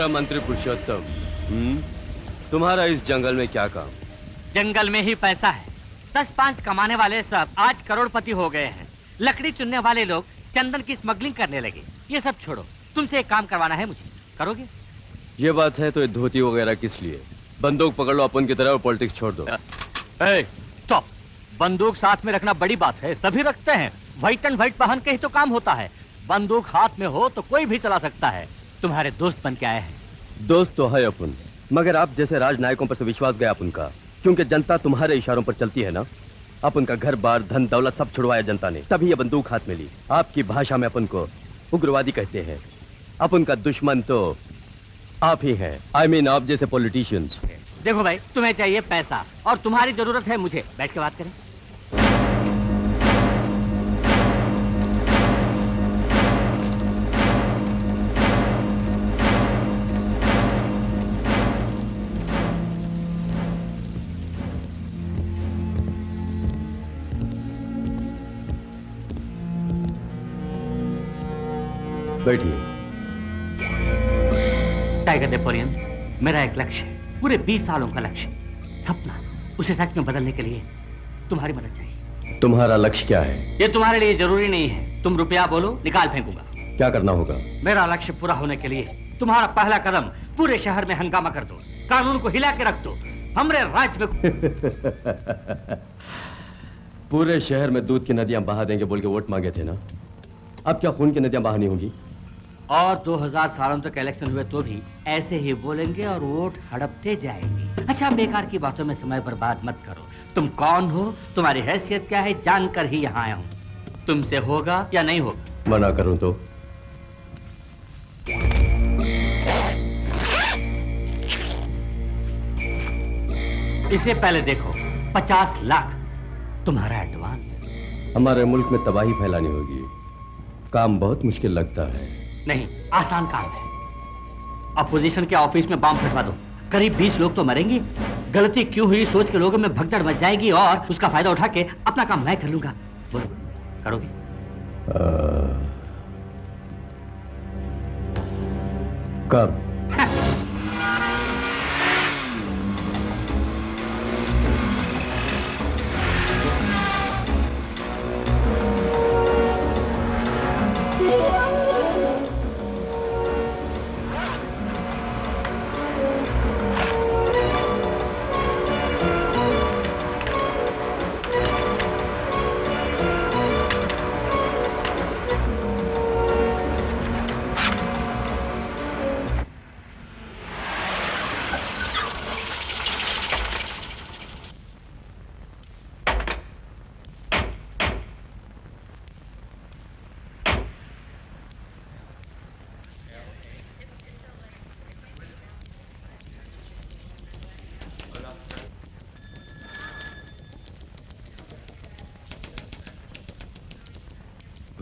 अरे मंत्री पुरुषोत्तम, तुम्हारा इस जंगल में क्या काम? जंगल में ही पैसा है। 10-5 कमाने वाले सब आज करोड़पति हो गए हैं। लकड़ी चुनने वाले लोग चंदन की स्मगलिंग करने लगे। ये सब छोड़ो, तुमसे एक काम करवाना है मुझे, करोगे? ये बात है तो ये धोती वगैरह किस लिए? बंदूक पकड़ लो अपन की तरह और पॉलिटिक्स छोड़ दो। स्टॉप। बंदूक साथ में रखना बड़ी बात है, सभी रखते हैं। व्हाइट एंड व्हाइट पहन के ही तो काम होता है। बंदूक हाथ में हो तो कोई भी चला सकता है। तुम्हारे दोस्त बन के आए हैं। दोस्त तो है अपन, मगर आप जैसे राजनायकों पर से विश्वास गया अपन का, क्योंकि जनता तुम्हारे इशारों पर चलती है ना। अपन का घर बार धन दौलत सब छुड़वाया जनता ने, तभी ये बंदूक हाथ में ली। आपकी भाषा में अपन को उग्रवादी कहते हैं। अपन का दुश्मन तो आप ही हैं। I mean, आप जैसे पॉलिटिशियंस। देखो भाई, तुम्हें चाहिए पैसा और तुम्हारी जरूरत है मुझे। बैठ के बात करें। बैठिए। टाइगर नेपोलियन, मेरा एक लक्ष्य है, पूरे 20 सालों का लक्ष्य, सपना। उसे सच में बदलने के लिए तुम्हारी मदद चाहिए। तुम्हारा लक्ष्य क्या है? ये तुम्हारे लिए जरूरी नहीं है। तुम रुपया बोलो, निकाल फेंकूंगा। क्या करना होगा? मेरा लक्ष्य पूरा होने के लिए तुम्हारा पहला कदम पूरे शहर में हंगामा कर दो, कानून को हिला के रख दो। हमरे राज्य में पूरे शहर में दूध की नदियां बहा देंगे बोल के वोट मांगे थे ना। अब क्या खून की नदियां बहानी होंगी? और 2000 सालों तक इलेक्शन हुए तो भी ऐसे ही बोलेंगे और वोट हड़पते जाएंगे। अच्छा, बेकार की बातों में समय बर्बाद मत करो। तुम कौन हो, तुम्हारी हैसियत क्या है, जानकर ही यहाँ आया हूँ। तुमसे होगा या नहीं होगा? मना करूं तो? इसे पहले देखो। 50 लाख तुम्हारा एडवांस। हमारे मुल्क में तबाही फैलानी होगी। काम बहुत मुश्किल लगता है। नहीं, आसान काम है। अपोजिशन के ऑफिस में बम फटवा दो, करीब 20 लोग तो मरेंगे। गलती क्यों हुई सोच के लोगों में भगदड़ मच जाएगी और उसका फायदा उठा के अपना काम मैं कर लूंगा। बोलो, करोगे? कब?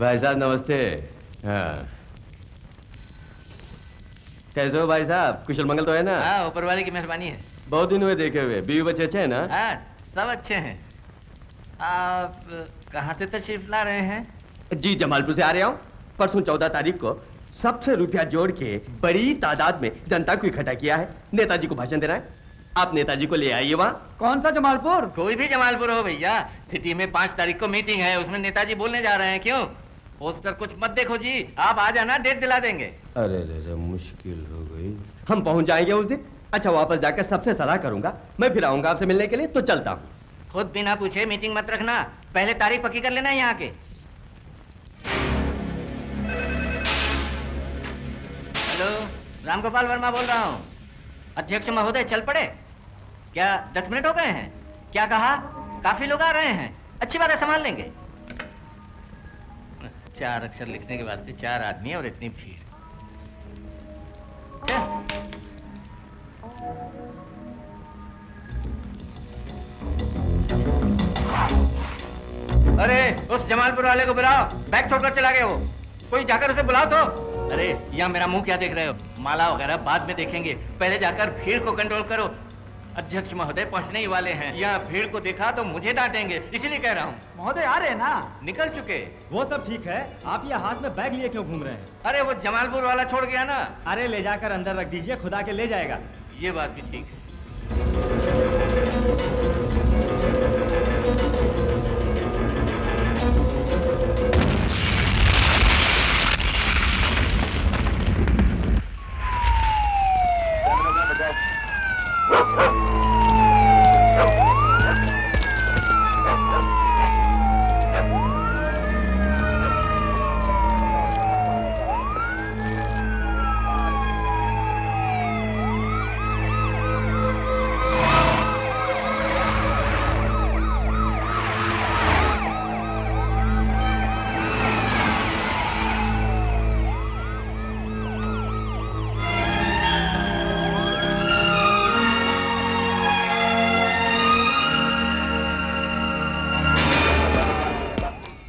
भाई साहब नमस्ते। हाँ, कैसे हो भाई साहब? कुशल मंगल तो है ना? हाँ, ऊपर वाले की मेहरबानी है। बहुत दिन हुए देखे हुए। बीवी बच्चे अच्छे हैं ना? हाँ, सब अच्छे हैं। आप कहाँ से तशरीफ ला रहे हैं? जी, जमालपुर से आ रहा हूँ। परसों 14 तारीख को सबसे रुपया जोड़ के बड़ी तादाद में जनता को इकट्ठा किया है। नेताजी को भाषण देना है। आप नेताजी को ले आइए वहाँ। कौन सा जमालपुर? कोई भी जमालपुर हो भैया। सिटी में 5 तारीख को मीटिंग है, उसमें नेताजी बोलने जा रहे हैं। क्यों? पोस्टर कुछ मत देखो जी, आप आ जाना, डेट दिला देंगे। अरे रे, मुश्किल हो गई। हम पहुंच जाएंगे उस दिन। अच्छा, वापस जाकर सबसे सलाह करूंगा। मैं फिर आऊंगा आपसे मिलने के लिए, तो चलता हूँ। खुद बिना पूछे मीटिंग मत रखना, पहले तारीख पक्की कर लेना यहाँ के। हेलो, रामगोपाल वर्मा बोल रहा हूँ। अध्यक्ष महोदय चल पड़े क्या? 10 मिनट हो गए हैं। क्या कहा? काफी लोग आ रहे हैं। अच्छी बात है, संभाल लेंगे। 4 अक्षर लिखने के वास्ते 4 आदमी और इतनी भीड़। अरे उस जमालपुर वाले को बुलाओ, बैग छोड़कर चला गया वो। कोई जाकर उसे बुलाओ तो। अरे यहाँ मेरा मुंह क्या देख रहे हो? माला वगैरह बाद में देखेंगे, पहले जाकर भीड़ को कंट्रोल करो। अध्यक्ष महोदय पहुंचने ही वाले हैं। यह भीड़ को देखा तो मुझे डांटेंगे, इसीलिए कह रहा हूँ। महोदय आ रहे हैं ना? निकल चुके। वो सब ठीक है, आप ये हाथ में बैग लिए क्यों घूम रहे हैं? अरे वो जमालपुर वाला छोड़ गया ना। अरे ले जाकर अंदर रख दीजिए, खुदा के ले जाएगा। ये बात भी ठीक है।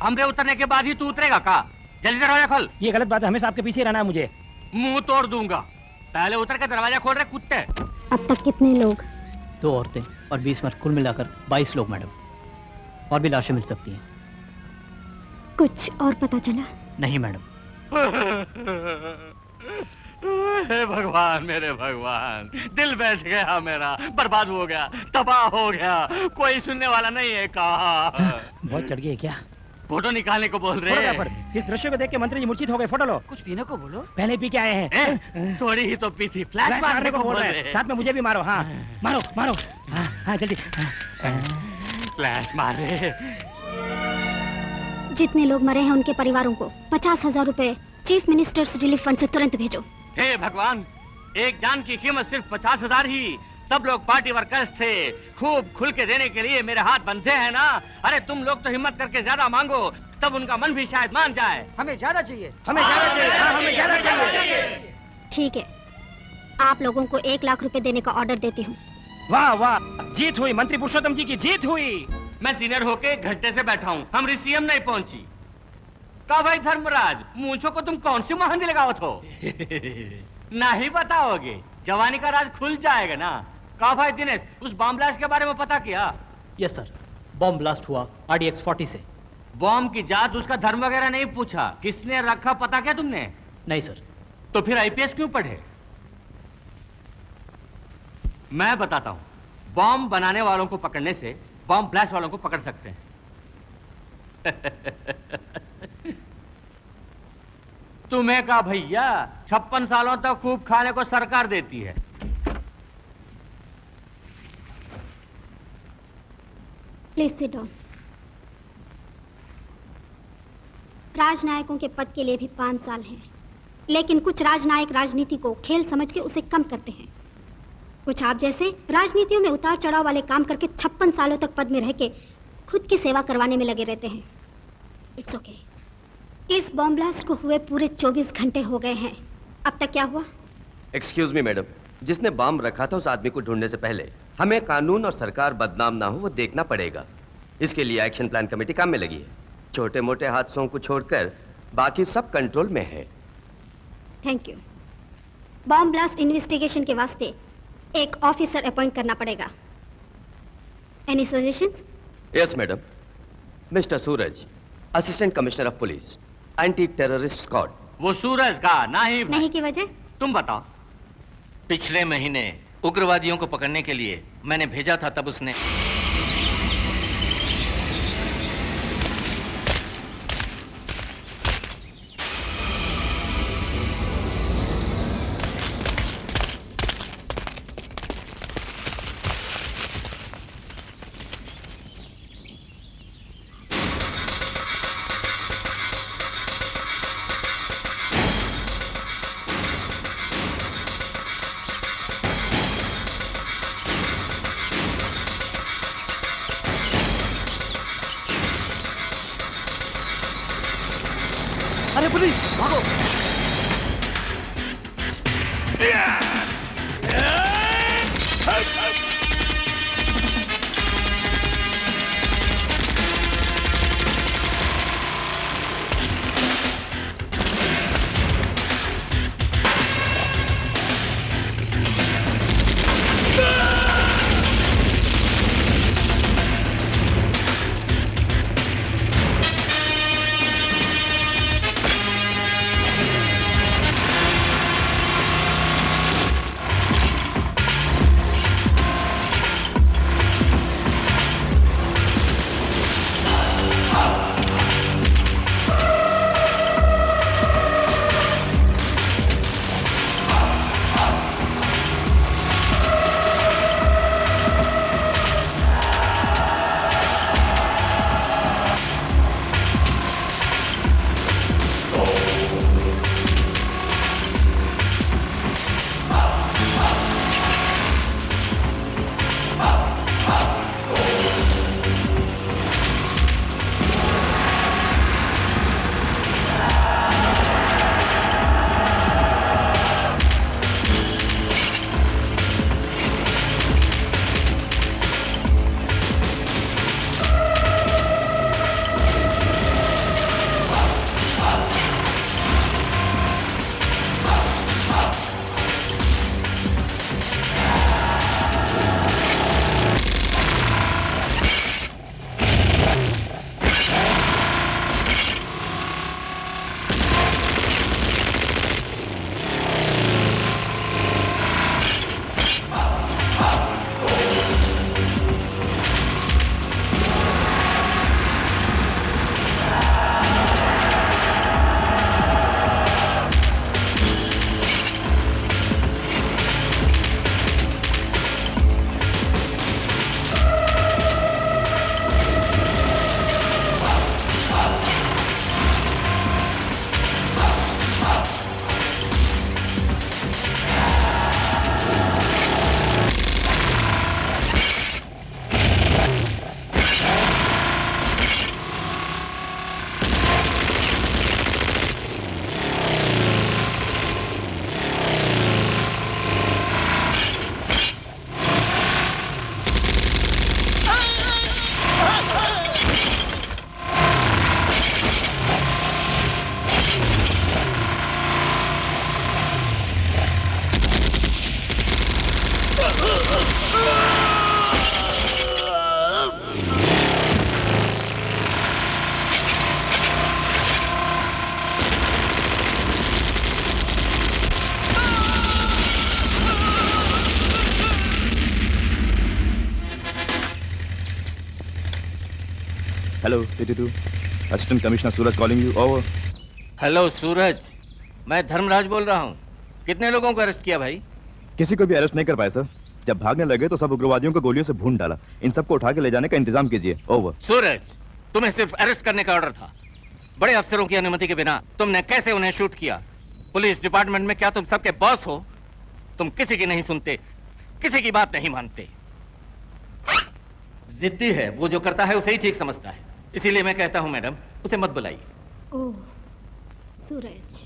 हमरे उतरने के बाद ही तू उतरेगा का? जल्दी दरवाजा खोल। ये गलत बात है, हमेशा आपके पीछे रहना है मुझे। मुंह तोड़ दूंगा। पहले उतर के दरवाजा खोल रहे कुत्ते। अब तक कितने लोग? 2 औरतें और 20 मर्द, कुल मिलाकर 22 लोग मैडम। और भी लाशें मिल सकती हैं। कुछ और पता चला? नहीं मैडम। हे भगवान, मेरे भगवान, दिल बैठ गया मेरा, बर्बाद हो गया, तबाह हो गया, कोई सुनने वाला नहीं है। कहा बहुत चढ़ गई क्या? फोटो निकालने को बोल रहे हैं। इस दृश्य को देख के मंत्री जी मूर्छित हो गए। फोटो लो। कुछ पीने को बोलो। पहले पी के आए हैं। थोड़ी ही तो पी थी। फ्लैश मारने को बोल रहे हैं। साथ में मुझे भी मारो। हाँ मारो मारो। हाँ जल्दी। फ्लैश मारे। जितने लोग मरे हैं उनके परिवारों को 50,000 रुपए चीफ मिनिस्टर्स रिलीफ फंड से तुरंत भेजो। हे भगवान, एक जान की कीमत सिर्फ 50,000 ही। सब लोग पार्टी वर्कर्स थे, खूब खुल के देने के लिए मेरे हाथ बंधे हैं ना। अरे तुम लोग तो हिम्मत करके ज्यादा मांगो, तब उनका मन भी शायद मान जाए। हमें ज्यादा चाहिए, हमें ज्यादा चाहिए। हाँ, हमें ज्यादा चाहिए। ठीक है, आप लोगों को 1 लाख रुपए देने का ऑर्डर देती हूँ। वाह वाह, जीत हुई। मंत्री पुरुषोत्तम जी की जीत हुई। मैं सीनियर होके घंटे से बैठा हूँ, हमारी सीएम नहीं पहुंची। का भाई धर्मराज, मूंछों को तुम कौन सी मेहंदी लगावत हो? नहीं बताओगे, जवानी का राज खुल जाएगा ना। का भाई दिनेश, उस बॉम्ब ब्लास्ट के बारे में पता किया? यस सर, बॉम्ब ब्लास्ट हुआ RDX 40 से। बॉम्ब की जात, उसका धर्म वगैरह नहीं पूछा, किसने रखा पता क्या तुमने? नहीं सर। तो फिर IPS क्यों पढ़े? मैं बताता हूं, बॉम्ब बनाने वालों को पकड़ने से बॉम्ब ब्लास्ट वालों को पकड़ सकते हैं। तुम्हें कहा भैया, 56 सालों तक खूब खाने को सरकार देती है। Please sit down. राजनायकों के पद के लिए भी 5 साल हैं, लेकिन कुछ राजनायक राजनीति को खेल समझ के उसे कम करते हैं। कुछ आप जैसे राजनीतियों में उतार चढ़ाव वाले काम करके 56 सालों तक पद में रह के खुद की सेवा करवाने में लगे रहते हैं। It's okay. इस बॉम्ब ब्लास्ट को हुए पूरे 24 घंटे हो गए हैं। अब तक क्या हुआ? एक्सक्यूज मी मैडम, जिसने बम रखा था उस आदमी को ढूंढने से पहले हमें कानून और सरकार बदनाम ना हो वो देखना पड़ेगा। इसके लिए एक्शन प्लान कमेटी काम में लगी है। छोटे मोटे हादसों को छोड़कर बाकी सब कंट्रोल में है। Thank you. Bomb blast investigation के वास्ते एक ऑफिसर अपॉइंट करना पड़ेगा। Any suggestions? Yes madam, mister Suraj, assistant commissioner of police, anti terrorist squad. वो सूरज का नहीं की वजह? तुम बताओ। पिछले महीने उग्रवादियों को पकड़ने के लिए मैंने भेजा था, तब उसने अरे पुलिस भागो। Hello city 2 assistant commissioner Suraj calling you. Over. Hello Suraj, मैं धर्मराज बोल रहा हूँ। कितने लोगों को अरेस्ट किया भाई? किसी को भी अरेस्ट नहीं कर पाए सर। जब भागने लगे तो सब उग्रवादियों को गोलियों से भून डाला। इन सबको उठा के ले जाने का इंतजाम कीजिए। ओवर। सूरज, तुम्हें सिर्फ अरेस्ट करने का ऑर्डर था। बड़े अफसरों की अनुमति के बिना तुमने कैसे उन्हें शूट किया? पुलिस डिपार्टमेंट में क्या तुम सबके बॉस हो? तुम किसी की नहीं सुनते, किसी की बात नहीं मानते। जिद्दी है, वो जो करता है उसे ही ठीक समझता है। इसीलिए मैं कहता हूं मैडम, उसे मत बुलाइए। ओह सूरज,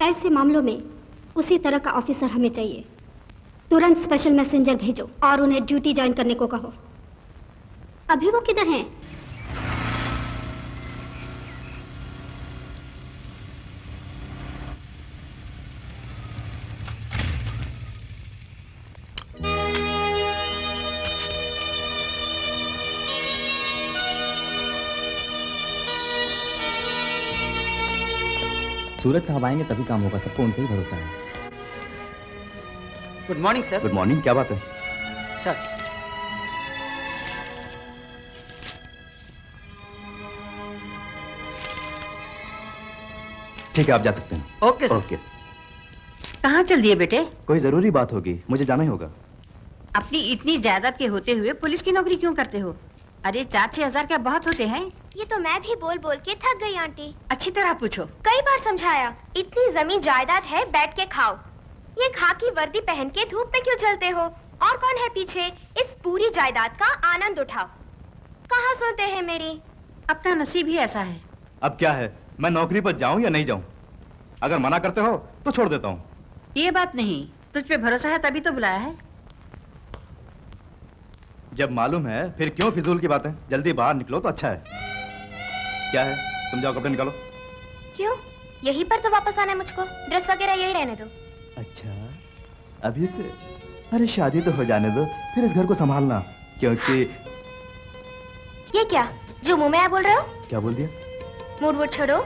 ऐसे मामलों में उसी तरह का ऑफिसर हमें चाहिए। तुरंत स्पेशल मैसेंजर भेजो और उन्हें ड्यूटी ज्वाइन करने को कहो। अभी वो किधर हैं? सूरज साहब आएंगे तभी काम होगा, सबको उन पर ही भरोसा है। Good morning sir. Good morning. क्या बात है? सर, ठीक है, आप जा सकते हैं। Okay sir. ओके। कहाँ चल दिए बेटे? कोई जरूरी बात होगी, मुझे जाना ही होगा। अपनी इतनी जायदाद के होते हुए पुलिस की नौकरी क्यों करते हो? अरे 4-6 हजार क्या बहुत होते हैं? ये तो मैं भी बोल बोल के थक गई आंटी। अच्छी तरह पूछो। कई बार समझाया, इतनी जमीन जायदाद है, बैठ के खाओ। ये खाकी वर्दी पहन के धूप में क्यों चलते हो? और कौन है पीछे? इस पूरी जायदाद का आनंद उठाओ। कहाँ सुनते हैं मेरी? अपना नसीब ही ऐसा है। अब क्या है, मैं नौकरी पर जाऊं या नहीं जाऊं? अगर मना करते हो तो छोड़ देता हूं। ये बात नहीं, तुझ पे भरोसा है तभी तो बुलाया है। जब मालूम है फिर क्यों फिजूल की बातें? जल्दी बाहर निकलो तो अच्छा है। क्या है, तुम जाओ कपड़े निकालो। क्यों? यहीं पर तो वापस आना है मुझको। ड्रेस वगैरह यही रहने दो। अच्छा, अभी से? अरे शादी तो हो जाने दो, फिर इस घर को संभालना। क्योंकि ये क्या जो मुंह में आया बोल रहे हो? क्या बोल दिया? मूड वूड छोड़ो,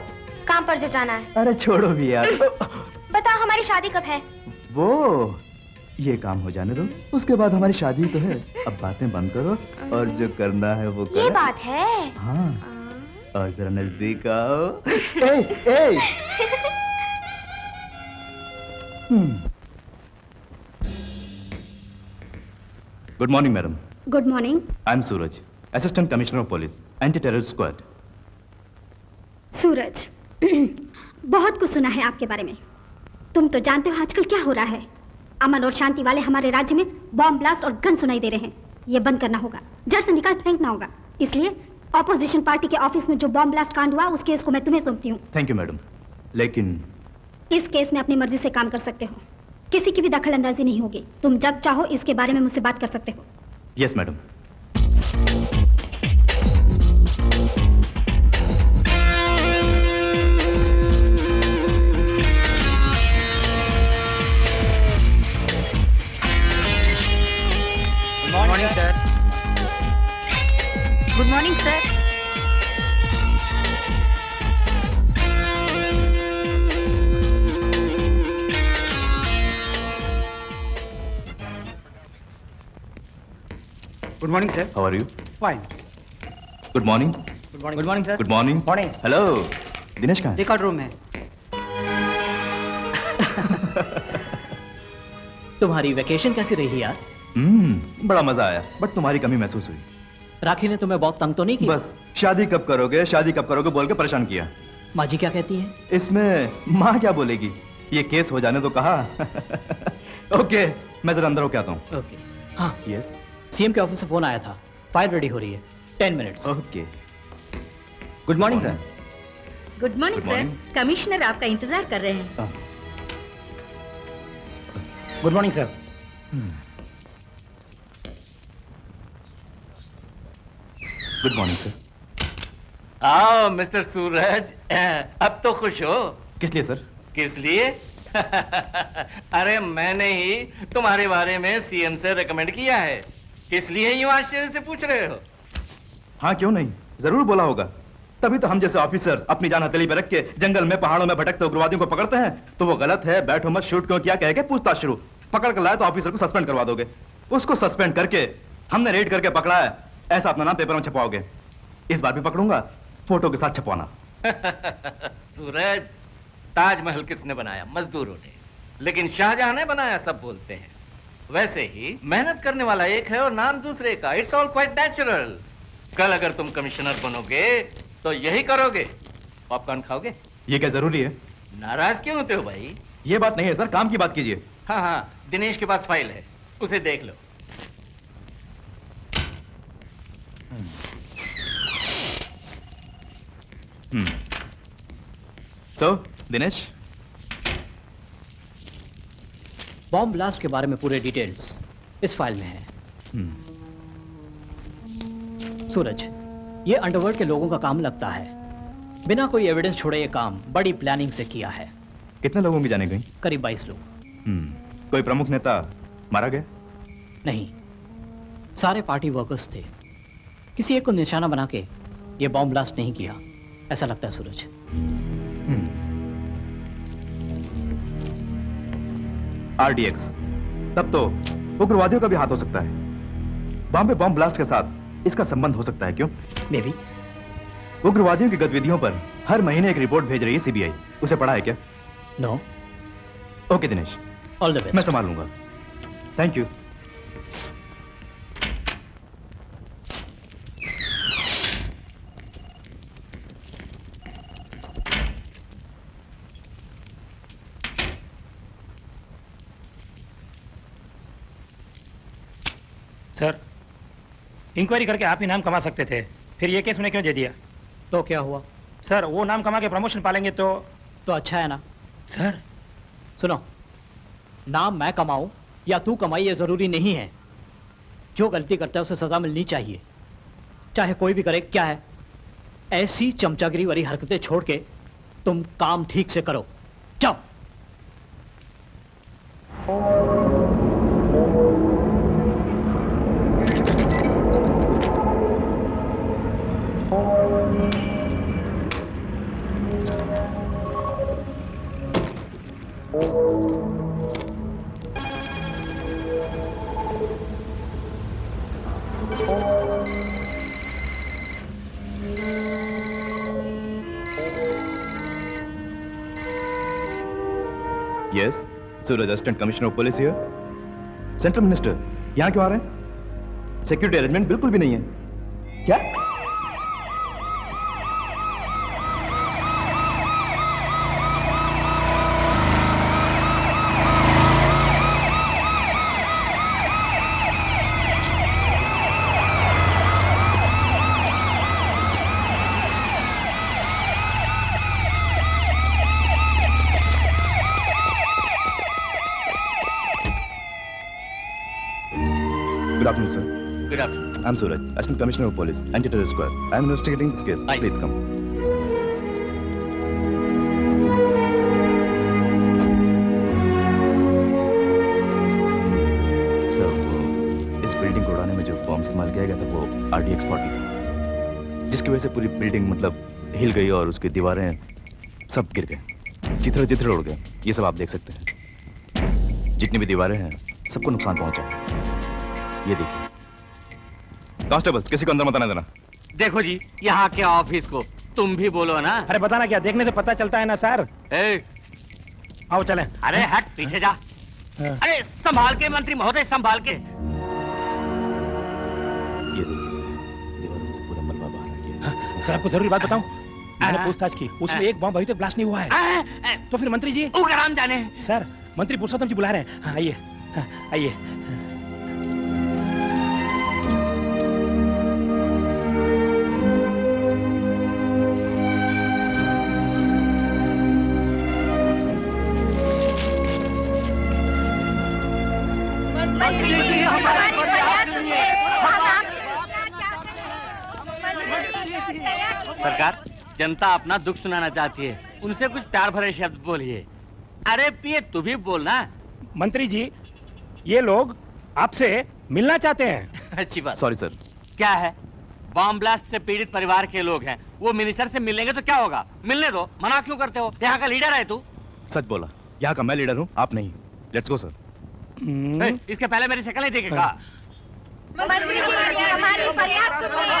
काम पर जो जाना है। अरे छोड़ो भी यार। बताओ हमारी शादी कब है? वो ये काम हो जाने दो, उसके बाद हमारी शादी तो है। अब बातें बंद करो और जो करना है वो करो। ये बात है। हाँ, और जरा नजदीक आओ। ए, good morning madam. Good morning. I am Suraj, assistant commissioner of police, anti terrorist squad. Suraj, बहुत कुछ सुना है आपके बारे में। तुम तो जानते हो आजकल क्या हो रहा है। अमन और शांति वाले हमारे राज्य में बॉम्ब ब्लास्ट और गन सुनाई दे रहे हैं। ये बंद करना होगा, जड़ से निकाल फेंकना होगा। इसलिए ऑपोजिशन पार्टी के ऑफिस में जो बॉम्ब ब्लास्ट कांड हुआ उस केस को मैं तुम्हें सौंपती हूँ। थैंक यू मैडम, लेकिन इस केस में अपनी मर्जी से काम कर सकते हो, किसी की भी दखल अंदाजी नहीं होगी। तुम जब चाहो इसके बारे में मुझसे बात कर सकते हो। Yes madam. Good morning sir. Good morning sir. Good morning sir. How are you? Fine. Good morning. Good morning. Good morning sir. Good morning. Morning. Hello, Dinesh कहाँ है? रिकॉर्ड रूम में। तुम्हारी वेकेशन कैसी रही यार? बड़ा मजा आया, बट तुम्हारी कमी महसूस हुई। राखी ने तुम्हें बहुत तंग तो नहीं किया? बस शादी कब करोगे बोल के परेशान किया। माँ जी क्या कहती है? इसमें माँ क्या बोलेगी, ये केस हो जाने तो कहा। ओके, मैं जरा अंदर होके आता हूँ। ओके। हाँ, यस। सीएम के ऑफिस से फोन आया था, फाइल रेडी हो रही है, 10 minutes. Okay. Good morning sir. Good morning Good sir. morning. Commissioner आपका इंतजार कर रहे हैं। Good morning sir. Good morning sir. आओ मिस्टर सूरज, अब तो खुश हो? किस लिए सर? किस लिए? अरे मैंने ही तुम्हारे बारे में सीएम से रेकमेंड किया है। किस लिए यूं आश्चर्य से पूछ रहे हो? हाँ क्यों नहीं, जरूर बोला होगा। तभी तो हम जैसे ऑफिसर्स अपनी जान हथेली पे रख के जंगल में पहाड़ों में भटकते उग्रवादियों को पकड़ते हैं। तो वो गलत है, बैठो मत, शूट क्यों किया कह के पूछताछ शुरू। पकड़ कर लाए तो ऑफिसर को सस्पेंड करवा दोगे, उसको सस्पेंड करके हमने रेड करके पकड़ा है ऐसा अपना नाम पेपर में छपवाओगे। इस बार भी पकड़ूंगा, फोटो के साथ छपवाना। सूरज, ताजमहल किसने बनाया? मजदूरों ने। लेकिन शाहजहां ने बनाया, सब बोलते हैं। वैसे ही मेहनत करने वाला एक है और नाम दूसरे का। It's all quite natural. कल अगर तुम कमिश्नर बनोगे तो यही करोगे। पॉपकॉर्न खाओगे? ये क्या जरूरी है? नाराज क्यों होते हो भाई? ये बात नहीं है सर, काम की बात कीजिए। हाँ हाँ, दिनेश के पास फाइल है, उसे देख लो। सो दिनेश, बॉम्ब ब्लास्ट के बारे में पूरे डिटेल्स इस फाइल में है। सूरज, ये अंडरवर्ल्ड के लोगों का काम लगता है। बिना कोई एविडेंस छोड़े ये काम बड़ी प्लानिंग से किया है। कितने लोगों की जाने गई? करीब 22 लोग। कोई प्रमुख नेता मारा गया? नहीं, सारे पार्टी वर्कर्स थे। किसी एक को निशाना बना के ये बॉम्ब ब्लास्ट नहीं किया, ऐसा लगता है सूरज। RDX, तब तो उग्रवादियों का भी हाथ हो सकता है। बॉम्बे बॉम्ब ब्लास्ट के साथ इसका संबंध हो सकता है, क्यों? May be. उग्रवादियों की गतिविधियों पर हर महीने एक रिपोर्ट भेज रही है CBI। उसे पढ़ा है क्या? No. Okay Dinesh, all the best. मैं संभाल लूंगा। Thank you. सर, इंक्वायरी करके आप ही नाम कमा सकते थे, फिर ये केस उन्हें क्यों दे दिया? तो क्या हुआ? सर, वो नाम कमा के प्रमोशन पालेंगे तो अच्छा है ना। सर सुनो, नाम मैं कमाऊं या तू कमाई ये जरूरी नहीं है। जो गलती करता है उसे सजा मिलनी चाहिए, चाहे कोई भी करे। क्या है, ऐसी चमचागिरी वाली हरकतें छोड़ के तुम काम ठीक से करो। जाओ। Yes, Suraj, assistant commissioner of police here. Central minister यहाँ क्यों आ रहे हैं? सिक्योरिटी अरेंजमेंट बिल्कुल भी नहीं है। क्या? Good afternoon, sir. Good afternoon. I'm Suraj, Assistant Commissioner of Police, Anti-Terror Squad. I'm investigating this case. I see. Please come. Sir, इस बिल्डिंग को उड़ाने में जो बॉम्ब इस्तेमाल किया गया था वो RDX 40 था, जिसकी वजह से पूरी बिल्डिंग मतलब हिल गई और उसकी दीवारें सब गिर गए, चिथड़े चिथड़े उड़ गए। ये सब आप देख सकते हैं। जितनी भी दीवारें हैं सबको नुकसान पहुंचा। ये देखिए। कांस्टेबल्स, किसी को अंदर मत आने देना। देखो जी, यहाँ के ऑफिस को तुम भी बोलो ना। अरे बताना क्या, देखने से पता चलता है ना सर। आओ चलें। अरे हट, पीछे जा। अरे संभाल के मंत्री महोदय, संभाल के। ये देखिए सर, दीवारों से पूरा मलबा बाहर आ गया। सर, आपको जरूरी बात बताऊं? मैंने पूछताछ की, उसमें एक बॉम्ब अभी तक ब्लास्ट नहीं हुआ है। तो फिर मंत्री जी? उग्राम जाने। सर, मंत्री पुरुषोत्तम जी बुला रहे हैं। आइए आइए। सरकार, जनता अपना दुख सुनाना चाहती है, उनसे कुछ प्यार भरे शब्द बोलिए। अरे पिए, तू भी बोलना। मंत्री जी, ये लोग आपसे मिलना चाहते हैं। अच्छी बात। Sorry sir. क्या है, बॉम्ब ब्लास्ट से पीड़ित परिवार के लोग हैं, वो मिनिस्टर से मिलेंगे तो क्या होगा? मिलने दो, मना क्यों करते हो? यहाँ का लीडर है तू। सच बोला, यहाँ का मैं लीडर हूँ, आप नहीं। Let's go sir. इसके पहले मेरी शक्ल नहीं देखेगा। मंत्री जी हमारी फरियाद सुनिए।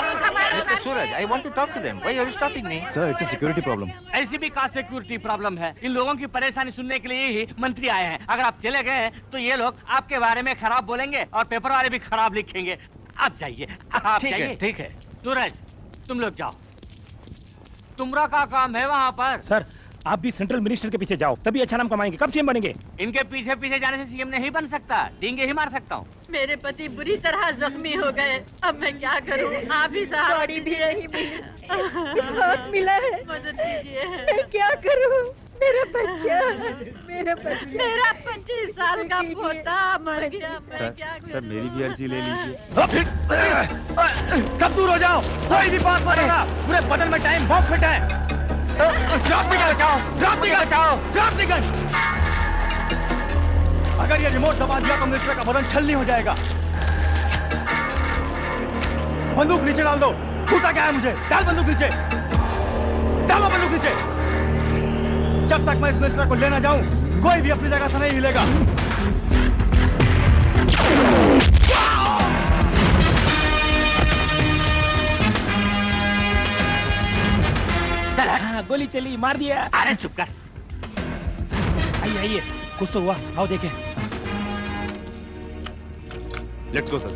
Mister Suraj, I want to talk to them. Why are you stopping me? Sir it's security problem. ऐसी भी का सिक्योरिटी प्रॉब्लम है? इन लोगों की परेशानी सुनने के लिए ही मंत्री आए हैं। अगर आप चले गए तो ये लोग आपके बारे में खराब बोलेंगे और पेपर वाले भी खराब लिखेंगे। आप जाइए, आप जाइए। ठीक है। सूरज, तुम लोग जाओ। तुमरा का काम है वहाँ पर। सर आप भी सेंट्रल मिनिस्टर के पीछे जाओ, तभी अच्छा नाम कमाएंगे। कब सीएम बनेंगे? इनके पीछे पीछे जाने से सीएम नहीं बन सकता, डींगे ही मार सकता हूँ। मेरे पति बुरी तरह जख्मी हो गए, अब मैं क्या करूं? आप ही साहब भी नहीं मिली, बहुत मिला है, मदद कीजिए। मैं क्या करूं? मेरा बच्चा, मेरा 25 साल का पोता मर गया। मैं क्या करूं? सर मेरी भी अर्जी ले लीजिए। सब दूर हो जाओ, कोई भी पास मारेगा। पूरे बदन में टाइम बॉम्ब फिट है। ड्रॉप द गन, बचाओ, ड्रॉप द गन, बचाओ, ड्रॉप द गन। अगर ये रिमोट दबा दिया तो मिनिस्टर का बदन छलनी हो जाएगा। बंदूक नीचे डाल दो। छूटा क्या है मुझे? डाल बंदूक नीचे, डालो बंदूक नीचे। जब तक मैं इस मिनिस्टर को लेना जाऊं, कोई भी अपनी जगह से नहीं हिलेगा। हाँ, गोली चली, मार दिया। अरे चुप कर। आइए आइए, कुछ तो हुआ, आओ देखें। Let's go sir.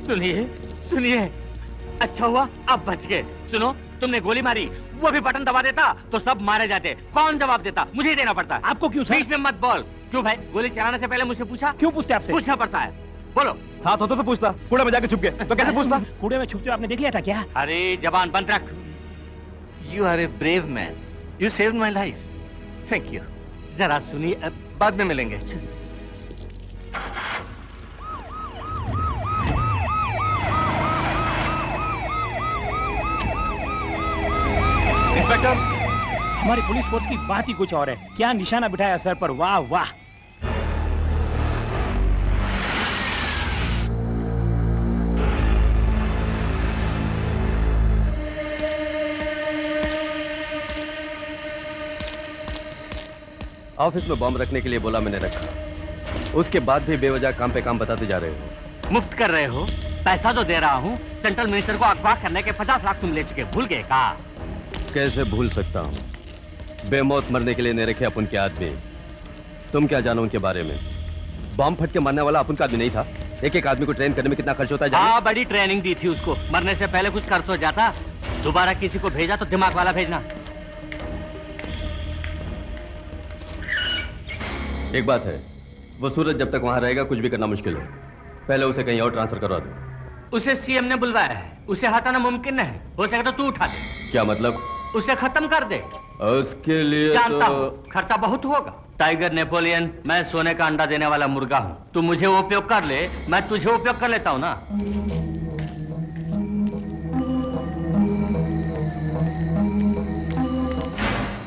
सुनिए सुनिए, अच्छा हुआ आप बच गए। सुनो, तुमने गोली मारी, वो भी बटन दबा देता तो सब मारे जाते। कौन जवाब देता? मुझे ही देना पड़ता। आपको क्यों सर? बीच में मत बोल। क्यों भाई? गोली चलाने से पहले मुझसे पूछा? क्यों पूछते आपसे? पूछना पड़ता है। बोलो। साथ होते तो पूछता, कूड़े में जाके छुप गए तो कैसे पूछता? कूड़े में छुपते आपने देख लिया था क्या? अरे जबान बंद रख। You are a brave man. You saved my life. Thank you. जरा सुनिए, बाद में मिलेंगे। इंस्पेक्टर, हमारी पुलिस फोर्स की बात ही कुछ और है। क्या निशाना बिठाया सर पर, वाह वाह। ऑफिस में बॉम्ब रखने के लिए बोला, मैंने रखा। उसके बाद भी बेवजह काम पे काम बताते जा रहे हो। मुफ्त कर रहे हो? पैसा तो दे रहा हूँ। सेंट्रल मिनिस्टर को अगवा करने के 50 लाख तुम ले चुके, भूल गए का? कैसे भूल सकता हूँ? बेमौत मरने के लिए नहीं रखे अपन के आदमी। तुम क्या जानो उनके बारे में? बॉम्ब फट के मरने वाला अपन का आदमी नहीं था। एक एक आदमी को ट्रेन करने में कितना खर्च होता है? हाँ, बड़ी ट्रेनिंग दी थी उसको। मरने से पहले कुछ कर तो जाता। दोबारा किसी को भेजा तो दिमाग वाला भेजना। एक बात है, वो सूरज जब तक वहां रहेगा कुछ भी करना मुश्किल है। पहले उसे कहीं और ट्रांसफर करवा दो। उसे सीएम ने बुलवाया है, उसे हटाना मुमकिन नहीं। हो सके तो तू उठा दे। क्या मतलब? उसे खत्म कर दे। उसके लिए जानता तो... हूँ खर्चा बहुत होगा। टाइगर नेपोलियन, मैं सोने का अंडा देने वाला मुर्गा हूँ। तू मुझे उपयोग कर ले, मैं तुझे उपयोग कर लेता हूँ ना।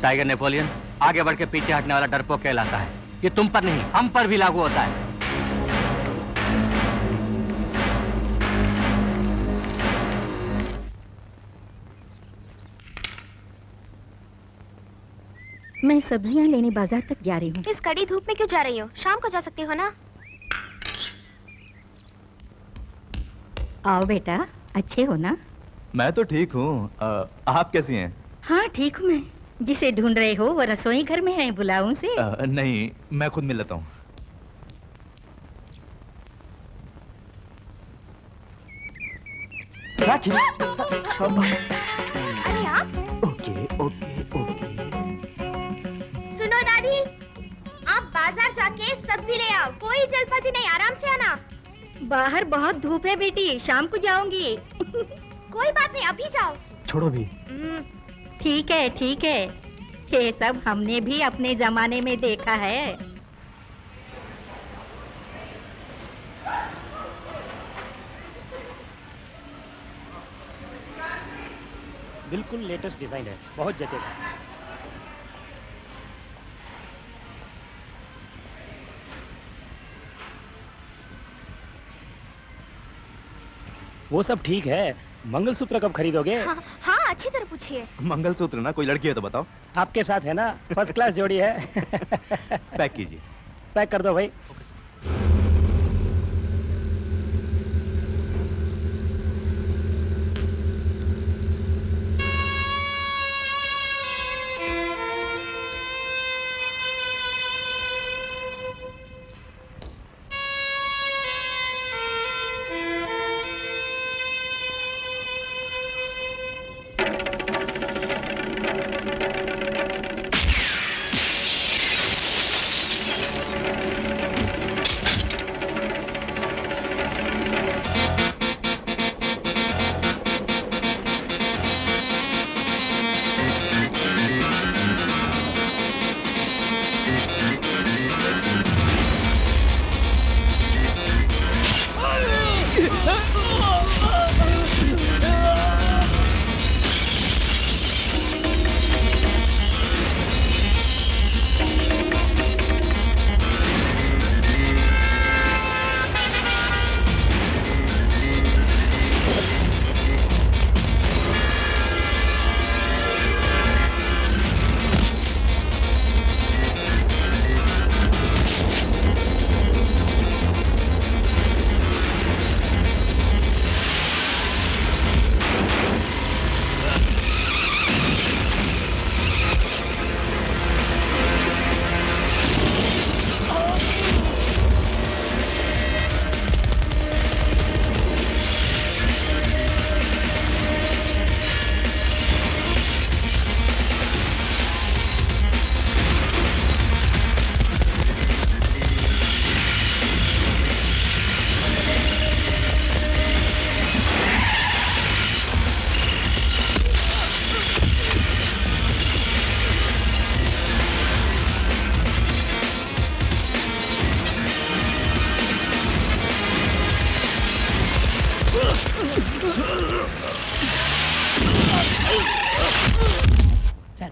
टाइगर नेपोलियन आगे बढ़ के पीछे हटने वाला डरपोक कहलाता है। ये तुम पर नहीं, हम पर भी लागू होता है। मैं सब्जियां लेने बाजार तक जा रही हूँ। इस कड़ी धूप में क्यों जा रही हो? शाम को जा सकती हो ना। आओ बेटा, अच्छे हो ना? मैं तो ठीक हूँ, आप कैसी हैं? हाँ ठीक हूँ मैं। जिसे ढूंढ रहे हो वो रसोई घर में है, बुलाऊं से? नहीं, मैं खुद मिल लेता हूँ। अरे आप? Okay okay okay. सुनो दादी, आप बाजार जाके सब्जी ले आओ। कोई जल्दबाजी नहीं, आराम से आना। बाहर बहुत धूप है बेटी, शाम को जाऊंगी। कोई बात नहीं, अभी जाओ। छोड़ो भी। ठीक है ठीक है, ये सब हमने भी अपने जमाने में देखा है। बिल्कुल लेटेस्ट डिजाइन है, बहुत जचेगा। वो सब ठीक है, मंगलसूत्र कब खरीदोगे? हाँ ना अच्छी तरह पूछिए। मंगलसूत्र ना, कोई लड़की है तो बताओ। आपके साथ है ना, फर्स्ट क्लास जोड़ी है। पैक कीजिए। पैक कर दो भाई।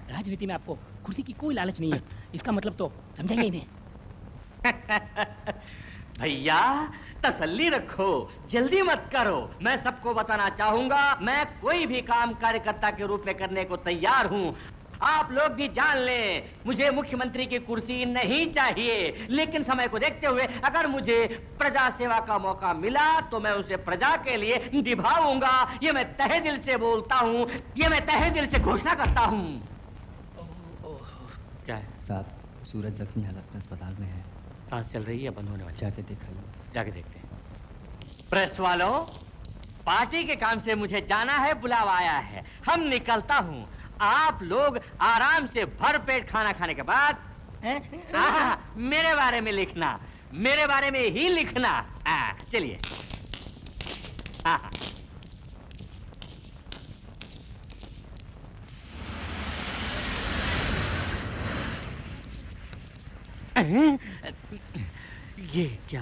राजनीति में आपको कुर्सी की कोई लालच नहीं है, इसका मतलब तो समझेंगे ही नहीं। भैया तसल्ली रखो, जल्दी मत करो। मैं सबको बताना चाहूंगा, मैं कोई भी काम कार्यकर्ता के रूप में करने को तैयार हूं। आप लोग भी जान लें, मुझे मुख्यमंत्री की कुर्सी नहीं चाहिए, लेकिन समय को देखते हुए अगर मुझे प्रजा सेवा का मौका मिला तो मैं उसे प्रजा के लिए निभाऊंगा। ये मैं तहे दिल से बोलता हूँ, ये मैं तहे दिल से घोषणा करता हूँ। क्या है साहब, सूरज जख्मी हालत में अस्पताल में है। सांस चल रही है, बंद होने वाली? जाके दिखाइए। जाके देखते हैं। प्रेस वालों, पार्टी के काम से मुझे जाना है, बुलावा आया है, हम निकलता हूँ। आप लोग आराम से भर पेट खाना खाने के बाद मेरे बारे में लिखना, मेरे बारे में ही लिखना। चलिए। ये क्या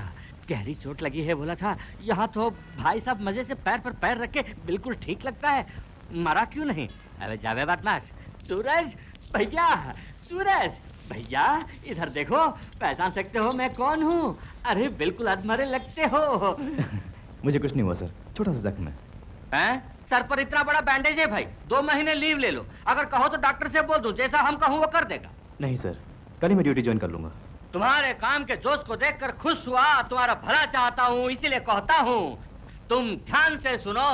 गहरी चोट लगी है बोला था, यहाँ तो भाई साहब मजे से पैर पर पैर रख के बिल्कुल ठीक लगता है, मरा क्यों नहीं? अरे जावे बदमाश। सूरज भैया, सूरज भैया इधर देखो, पहचान सकते हो मैं कौन हूँ? अरे बिल्कुल अधमरे लगते हो। मुझे कुछ नहीं हुआ सर, छोटा सा जख्म है। सर पर इतना बड़ा बैंडेज है भाई, 2 महीने लीव ले लो। अगर कहो तो डॉक्टर से बोल दो, जैसा हम कहूँ वो कर देगा। नहीं सर, कल ही मैं ड्यूटी ज्वाइन कर लूंगा। तुम्हारे काम के जोश को देखकर खुश हुआ, तुम्हारा भला चाहता हूँ इसीलिए कहता हूँ। तुम ध्यान से सुनो,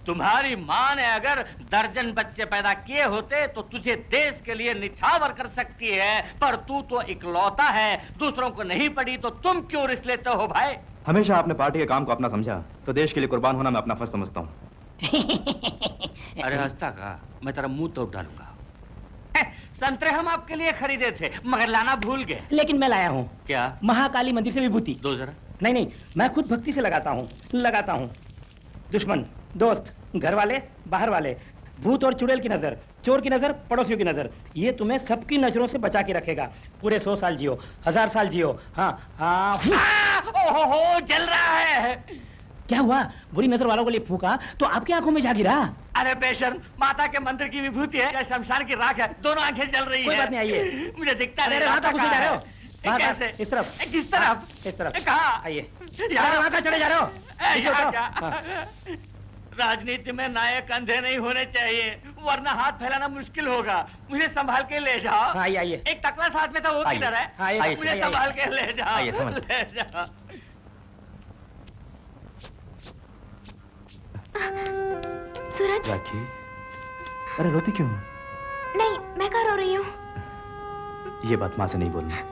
तुम्हारी माँ ने अगर दर्जन बच्चे पैदा किए होते तो तुझे देश के लिए निछावर कर सकती है, पर तू तो इकलौता है, दूसरों को नहीं पड़ी तो तुम क्यों रिस्क लेते हो भाई? हमेशा आपने पार्टी के काम को अपना समझा, तो देश के लिए कुर्बान होना मैं अपना फर्ज समझता हूँ। अरे हंसता का, मैं तेरा मुंह तोड़ डालूंगा। संतरे हम आपके लिए खरीदे थे मगर लाना भूल गए। लेकिन मैं लाया हूँ। क्या? महाकाली मंदिर से विभूति। दो जरा। नहीं, मैं खुद भक्ति से लगाता हूँ। दुश्मन, दोस्त, घर वाले, बाहर वाले, भूत और चुड़ैल की नजर, चोर की नजर, पड़ोसियों की नजर, ये तुम्हें सबकी नजरों से बचा के रखेगा। पूरे 100 साल जियो, 1000 साल जियो। हाँ। ओहो, जल रहा है। क्या हुआ? बुरी नजर वालों को लिए फूका तो आपकी आंखों में जा गिरा? अरे बेशर्म, माता के मंदिर की विभूति है या शमशान की राख है, दोनों आंखें जल रही है। कोई बात नहीं, आइए। मुझे दिखता है। जा रहे हो? कैसे? इस तरफ। किस तरफ? इस तरफ। कहाँ? आइए। यहाँ वहाँ का चढ़े जा रहे हो? राजनीति में नायक अंधे नहीं होने चाहिए, वरना हाथ फैलाना मुश्किल होगा। मुझे संभाल के ले जाओ। हाँ, आइए। एक टकला साथ में था, वो किधर है? आइए, मुझे संभाल के ले जाओ। ले जाओ। सूरज। राखी, अरे रोती क्यों? नहीं, मैं कहाँ रो रही हूँ? ये बात माँ से नहीं बोलना।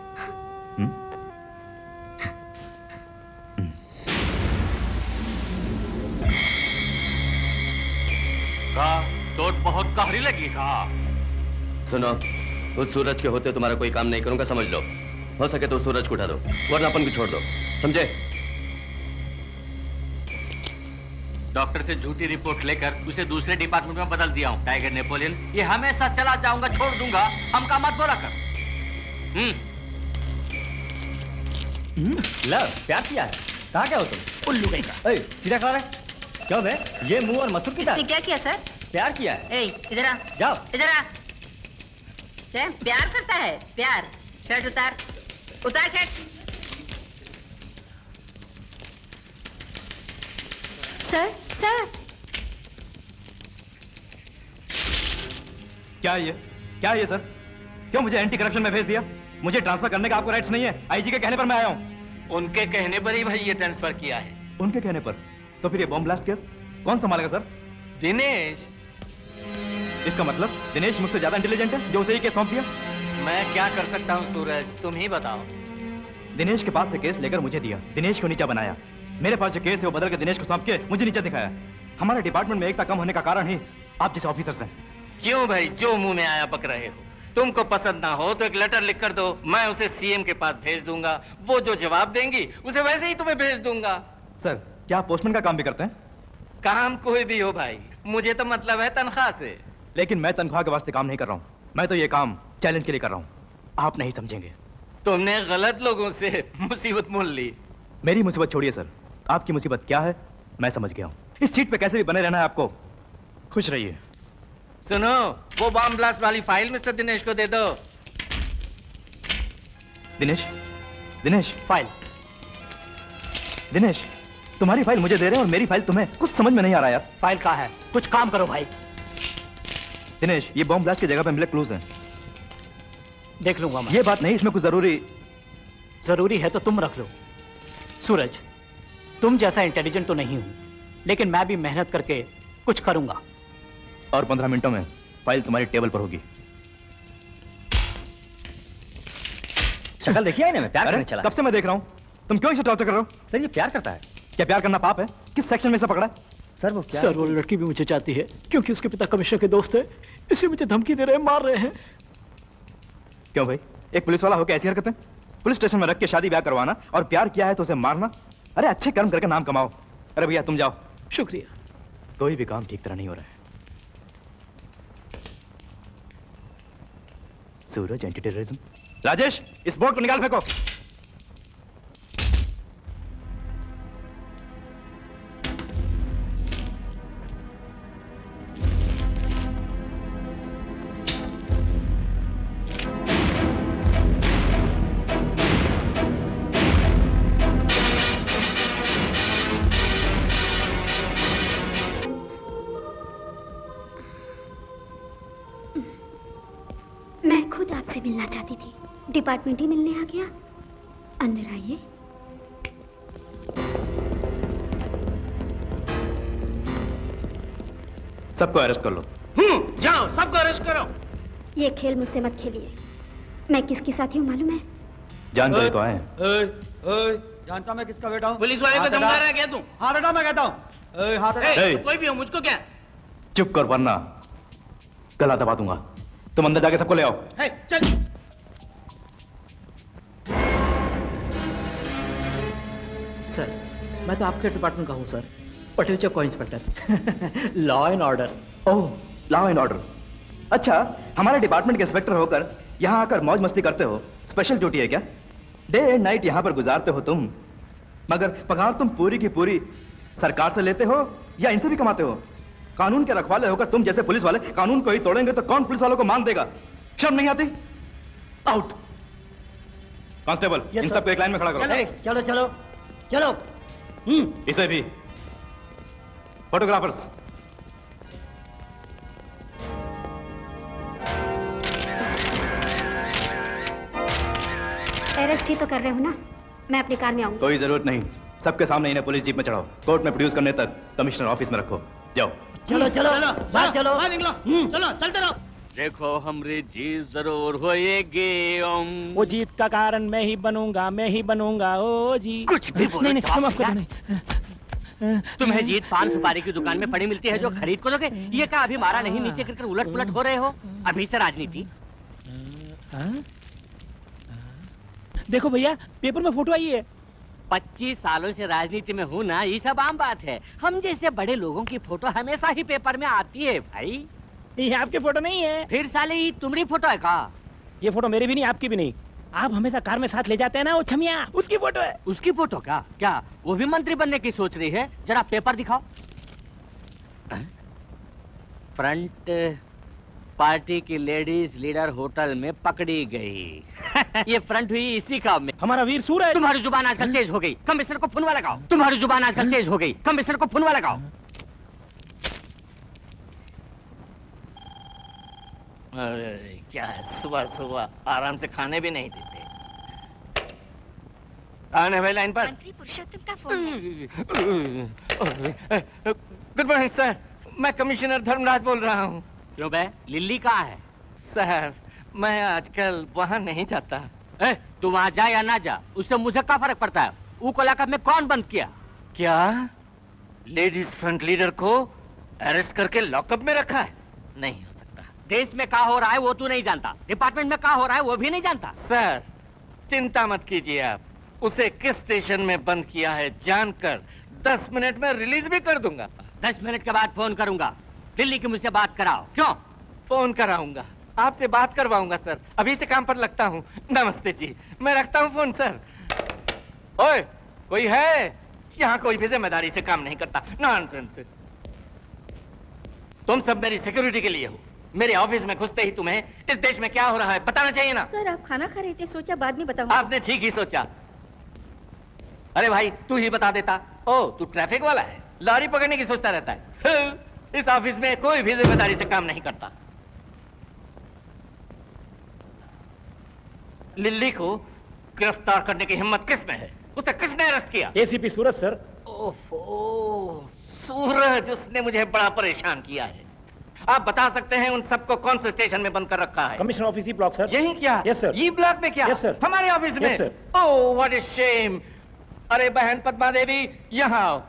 चोट बहुत गहरी लगी था। सुनो, उस सूरज के होते तुम्हारा कोई काम नहीं करूंगा, समझ लो। हो सके तो सूरज को उठा दो, वरना अपन को छोड़ दो, समझे? डॉक्टर से झूठी रिपोर्ट लेकर उसे दूसरे डिपार्टमेंट में बदल दिया हूँ। टाइगर नेपोलियन, ये हमेशा चला जाऊंगा, छोड़ दूंगा, हम का मत बोला कर। लव, प्यार किया है? कहाँ क्या हो तुम? उल्लू कहीं का। सीधा खड़ा रहे। क्यों बे? ये मुंह और मसूर की इसने क्या किया सर? प्यार किया है। इधर आ। जाओ। इधर आ। प्यार करता है? प्यार। शर्ट उतार। उतार शर्ट। Sir, sir. क्या ये? क्या ये सर? क्यों मुझे एंटी करप्शन में भेज दिया? मुझे ट्रांसफर करने का आपको राइट्स नहीं है। आईजी के कहने पर मैं आया हूँ। उनके कहने पर ही भाई ये ट्रांसफर किया है। उनके कहने पर? तो फिर ये बॉम्ब ब्लास्ट केस कौन संभालेगा सर? दिनेश। इसका मतलब दिनेश मुझसे ज्यादा इंटेलिजेंट है जो उसे ये केस सौंप दिया? मैं क्या कर सकता हूँ सूरज, तुम ही बताओ। दिनेश के पास से केस लेकर मुझे दिया, दिनेश को नीचा बनाया। मेरे पास जो केस है वो बदल के दिनेश को सौंप के मुझे नीचा दिखाया। हमारे डिपार्टमेंट में एकता कम होने का कारण ही आप जैसे ऑफिसर्स हैं। क्यों भाई, जो मुंह में आया पक रहे हो? तुमको पसंद ना हो तो एक लेटर लिख कर दो, मैं उसे सीएम के पास भेज दूंगा। वो जो जवाब देंगी उसे वैसे ही तुम्हें भेज दूंगा। सर, क्या आप पोस्टमैन का काम भी करते हैं? काम कोई भी हो भाई, मुझे तो मतलब है तनख्वाह से। लेकिन मैं तनख्वाह के वास्ते काम नहीं कर रहा हूँ, मैं तो ये काम चैलेंज के लिए कर रहा हूँ। आप नहीं समझेंगे। तुमने गलत लोगों से मुसीबत मोल ली। मेरी मुसीबत छोड़िए सर, आपकी मुसीबत क्या है मैं समझ गया हूँ। इस सीट पे कैसे भी बने रहना है आपको। खुश रहिए। सुनो, वो बॉम्ब ब्लास्ट वाली फाइल मिस्टर दिनेश को दे दो। दिनेश, दिनेश फाइल। दिनेश, तुम्हारी फाइल मुझे दे रहे हैं और मेरी फाइल तुम्हें, कुछ समझ में नहीं आ रहा यार। फाइल कहाँ है? कुछ काम करो भाई। दिनेश, ये बॉम्ब ब्लास्ट की जगह पे मिले क्लूज हैं। देख लूंगा मैं। ये बात नहीं, इसमें कुछ जरूरी है तो तुम रख लो। सूरज, तुम जैसा इंटेलिजेंट तो नहीं हूं, लेकिन मैं भी मेहनत करके कुछ करूंगा। और 15 मिनटों में फाइल तुम्हारी टेबल पर होगी। शक्ल देखिए ना, मैं प्यार करने चला। कब से मैं देख रहा हूं, तुम क्यों इसे टॉर्चर कर रहे हो? सर, ये प्यार करता है। क्या प्यार करना पाप है? किस सेक्शन में से पकड़ा? सर वो क्या? सर वो लड़की भी मुझे चाहती है, क्योंकि उसके पिता कमिश्नर के दोस्त है। इसे मुझे धमकी दे रहे हैं, मार रहे हैं। क्यों भाई, एक पुलिस वाला होकर ऐसी हरकतें? पुलिस स्टेशन में रख के शादी ब्याह करवाना और प्यार किया है तो उसे मारना? अरे अच्छे कर्म करके नाम कमाओ। अरे भैया तुम जाओ। शुक्रिया। कोई भी काम ठीक तरह नहीं हो रहा है। सूरज, एंटी टेररिज्म। राजेश, इस बोर्ड को निकाल फेंको। मैं खुद आपसे मिलना चाहती थी, डिपार्टमेंट ही मिलने आ गया। अंदर आइए। सबको अरेस्ट कर लो। जाओ, सबको अरेस्ट करो। ये खेल मुझसे मत खेलिए। मैं किसकी साथी हूँ मालूम है? जानकारी तो आए। जानता मैं किसका बेटा हूँ? पुलिस वाले को धमका रहा है क्या तू? हाथ हटा, मैं कहता हूँ। हाथ हटा। कोई भी हो, मुझको क्या? चुप कर वरना गला दबा दूंगा। तुम अंदर जाके सबको ले आओ। चल। सर, मैं तो आपके डिपार्टमेंट का हूँ सर, पटेल चौक को inspector. Law and order. Oh, law and order. अच्छा, हमारे डिपार्टमेंट के इंस्पेक्टर होकर यहाँ आकर मौज मस्ती करते हो, स्पेशल ड्यूटी है क्या? डे एंड नाइट यहाँ पर गुजारते हो तुम, मगर पगार तुम पूरी की पूरी सरकार से लेते हो या इनसे भी कमाते हो? कानून के रखवाले होकर तुम जैसे पुलिस वाले कानून को ही तोड़ेंगे तो कौन पुलिस वालों को मान देगा? शर्म नहीं आती? आउट। कांस्टेबल, इन सबको एक लाइन में खड़ा करो। चलो चलो चलो। इसे भी फोटोग्राफर्स। अरेस्ट ही तो कर रहे हो ना, मैं अपनी कार में आऊंगी। कोई जरूरत नहीं, सबके सामने इन्हें पुलिस जीप में चढ़ाओ, कोर्ट में प्रोड्यूस करने तक कमिश्नर ऑफिस में रखो। जाओ। चलो चलो बाहर चलो, निकलो, चलो चलते रहो। देखो हमारी जीत जरूर होएगी। वो जीत का कारण मैं ही बनूंगा ओ जी। कुछ भी बोलो। नहीं नहीं, माफ करो, नहीं। तुम्हें जीत पान सुपारी की दुकान में पड़ी मिलती है जो खरीद को दोगे? ये क्या अभी मारा नहीं, नीचे गिरकर उलट पुलट हो रहे हो? अभी से राजनीति। देखो भैया, पेपर में फोटो आई है। 25 सालों से राजनीति में हूँ ना, ये सब आम बात है। हम जैसे बड़े लोगों की फोटो हमेशा ही पेपर में आती है भाई। ये आपकी फोटो नहीं है। फिर साले ये तुम्हारी फोटो है का? ये फोटो मेरी भी नहीं, आपकी भी नहीं। आप हमेशा कार में साथ ले जाते हैं ना, वो छमिया, उसकी फोटो है। उसकी फोटो क्या वो भी मंत्री बनने की सोच रही है? जरा पेपर दिखाओ। फ्रंट पार्टी की लेडीज लीडर होटल में पकड़ी गई। ये फ्रंट हुई इसी काम में। हमारा वीर सूरज। तुम्हारी जुबान आजकल तेज हो गई, कमिश्नर को फुनवा लगाओ। तुम्हारी जुबान आजकल तेज हो गई, कमिश्नर को फुनवा लगाओ। अरे क्या है, सुबह सुबह आराम से खाने भी नहीं देते। आने भाई लाइन पर। मंत्री पुरुषोत्तम का फोन है। गुड मॉर्निंग सर, मैं कमिश्नर धर्मराज बोल रहा हूँ। क्यों बे, लिल्ली कहाँ है? सर मैं आजकल वहाँ नहीं जाता। तू वहाँ जा या ना जा, उससे मुझे क्या फर्क पड़ता है? वो कोलाकत में कौन बंद किया? क्या लेडीज फ्रंट लीडर को अरेस्ट करके लॉकअप में रखा है? नहीं हो सकता। देश में क्या हो रहा है वो तू नहीं जानता, डिपार्टमेंट में क्या हो रहा है वो भी नहीं जानता। सर चिंता मत कीजिए आप, उसे किस स्टेशन में बंद किया है जानकर 10 मिनट में रिलीज भी कर दूंगा। 10 मिनट के बाद फोन करूंगा। दिल्ली की मुझसे बात कराओ। क्यों? फोन कराऊंगा, आपसे बात करवाऊंगा सर। अभी से काम पर लगता हूँ। नमस्ते जी, मैं रखता हूँ फोन सर। ओए कोई है? यहाँ कोई भी जिम्मेदारी से काम नहीं करता। नॉनसेंस। तुम सब मेरी सिक्योरिटी के लिए हो। मेरे ऑफिस में घुसते ही तुम्हें इस देश में क्या हो रहा है बताना चाहिए ना। सर आप खाना खा रहे थे, सोचा बाद में बताऊं। आपने ठीक ही सोचा। अरे भाई तू ही बता देता। ओ तू ट्रैफिक वाला है, लॉरी पकड़ने की सोचता रहता है। इस ऑफिस में कोई भी जिम्मेदारी से काम नहीं करता। लिल्ली को गिरफ्तार करने की हिम्मत किस में है? उसे किसने अरेस्ट किया? एसीपी सूरज सर। ओहो सूरज, उसने मुझे बड़ा परेशान किया है। आप बता सकते हैं उन सबको कौन से स्टेशन में बंद कर रखा है? Commissioner office E block sir. यही क्या? Yes sir. ई ब्लॉक में क्या? Yes sir. हमारे ऑफिस में? Yes sir. Oh what a shame. अरे बहन पद्मा देवी यहाँ आओ,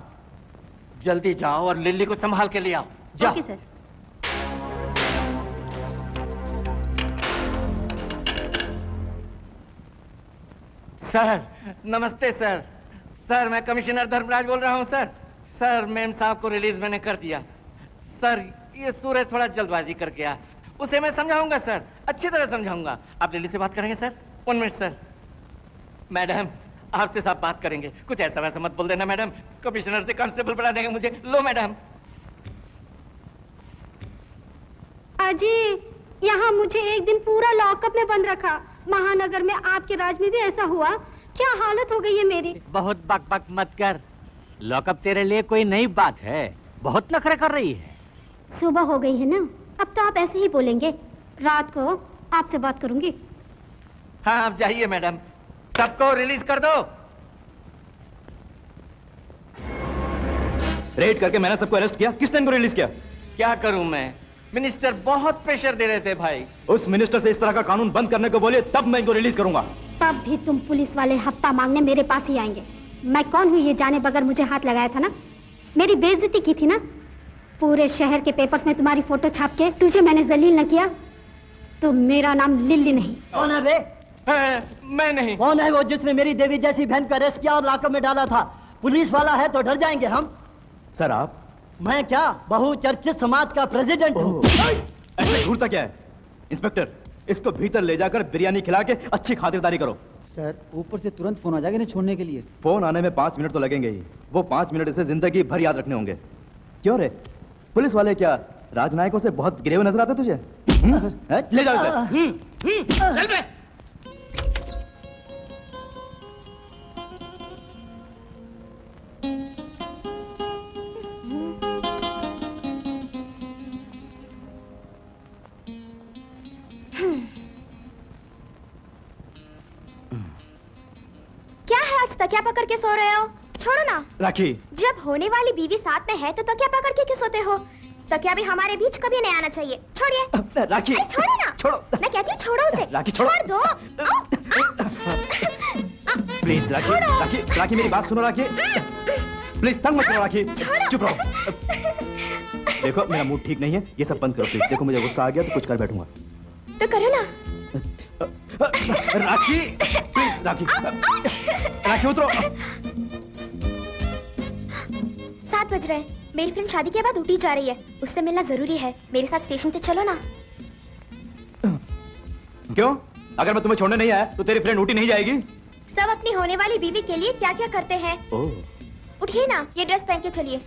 जल्दी जाओ और लिल्ली को संभाल के ले आओ। जाओ। Okay sir. सर नमस्ते सर। सर मैं कमिश्नर धर्मराज बोल रहा हूँ सर। सर मेम साहब को रिलीज मैंने कर दिया। सर ये सूरज थोड़ा जल्दबाजी कर गया, उसे मैं समझाऊंगा सर, अच्छी तरह समझाऊंगा। आप लिल्ली से बात करेंगे सर? 1 minute sir. मैडम आपसे साहब बात करेंगे, कुछ ऐसा वैसा मत बोल देना मैडम। कमिश्नर से कांस्टेबल बना देंगे मुझे। लो मैडम। अजी यहाँ मुझे एक दिन पूरा लॉकअप में बंद रखा। महानगर में आपके राज में भी ऐसा हुआ? क्या हालत हो गई है मेरी। बहुत बक बक मत कर, लॉकअप तेरे लिए कोई नई बात है। बहुत नखरे कर रही है। सुबह हो गई है ना, अब तो आप ऐसे ही बोलेंगे। रात को आपसे बात करूंगी। हाँ आप जाइए मैडम, सबको रिलीज कर दो। रेड करके मैंने सबको अरेस्ट किया, किसने इनको रिलीज किया? क्या करूं मैं, मिनिस्टर बहुत प्रेशर दे रहे थे भाई। उस मिनिस्टर से इस तरह का कानून बंद करने को बोलिए, तब मैं इनको रिलीज करूंगा। तब भी तुम पुलिस वाले हफ्ता मांगने मेरे पास ही आएंगे। मैं कौन हूँ ये जाने बगैर मुझे हाथ लगाया था ना, मेरी बेइज्जती की थी ना। पूरे शहर के पेपर्स में तुम्हारी फोटो छाप के तुझे मैंने जलील न किया तो मेरा नाम लिल्ली नहीं। कौन है बे? मैं नहीं। कौन है वो जिसने मेरी देवी जैसी बहन को अरेस्ट किया और लॉकअप में डाला था? पुलिस वाला है तो डर जाएंगे हम। सर आप? मैं क्या बहुचर्चित समाज का प्रेसिडेंट हूँ। ऐसे घूरता क्या है? इंस्पेक्टर इसको भीतर ले जाकर बिरयानी खिला के अच्छी खातिरदारी करो। सर ऊपर से तुरंत फोन आ जाएगा इन्हें छोड़ने के लिए। फोन आने में 5 मिनट तो लगेंगे ही, वो 5 मिनट इसे जिंदगी भर याद रखने होंगे। क्यों रे, पुलिस वाले क्या राजनायकों से बहुत गिरे हुए नजर आते तुझे? ले जाओ इसे। चल बे। तकिया पकड़ के सो रहे हो? छोड़ो ना। राखी, जब होने वाली बीवी साथ में है तो तकिया पकड़ के क्यों सोते हो? तकिया भी हमारे बीच कभी नहीं आना चाहिए। छोड़िए। राखी, अरे छोड़ो ना। छोड़ो। मैं कहती हूँ छोड़ो उसे। राखी, छोड़ो। छोड़ दो। प्लीज राखी, राखी, राखी मेरी बात सुनो राखी। प्लीज तंग मत करो राखी। चुप रहो। देखो मेरा मूड ठीक नहीं है, ये सब बंद करो प्लीज। देखो मुझे गुस्सा आ गया तो कुछ कर बैठूंगा। तो करो ना। राखी, प्लीज राखी। राखी उतरो। 7 बज रहे हैं। मेरी फ्रेंड शादी के बाद ऊटी जा रही है, उससे मिलना जरूरी है। मेरे साथ स्टेशन पे चलो ना। क्यों? अगर मैं तुम्हें छोड़ने नहीं आया तो तेरी फ्रेंड ऊटी नहीं जाएगी? सब अपनी होने वाली बीवी के लिए क्या क्या करते हैं। उठिए ना, ये ड्रेस पहन के चलिए।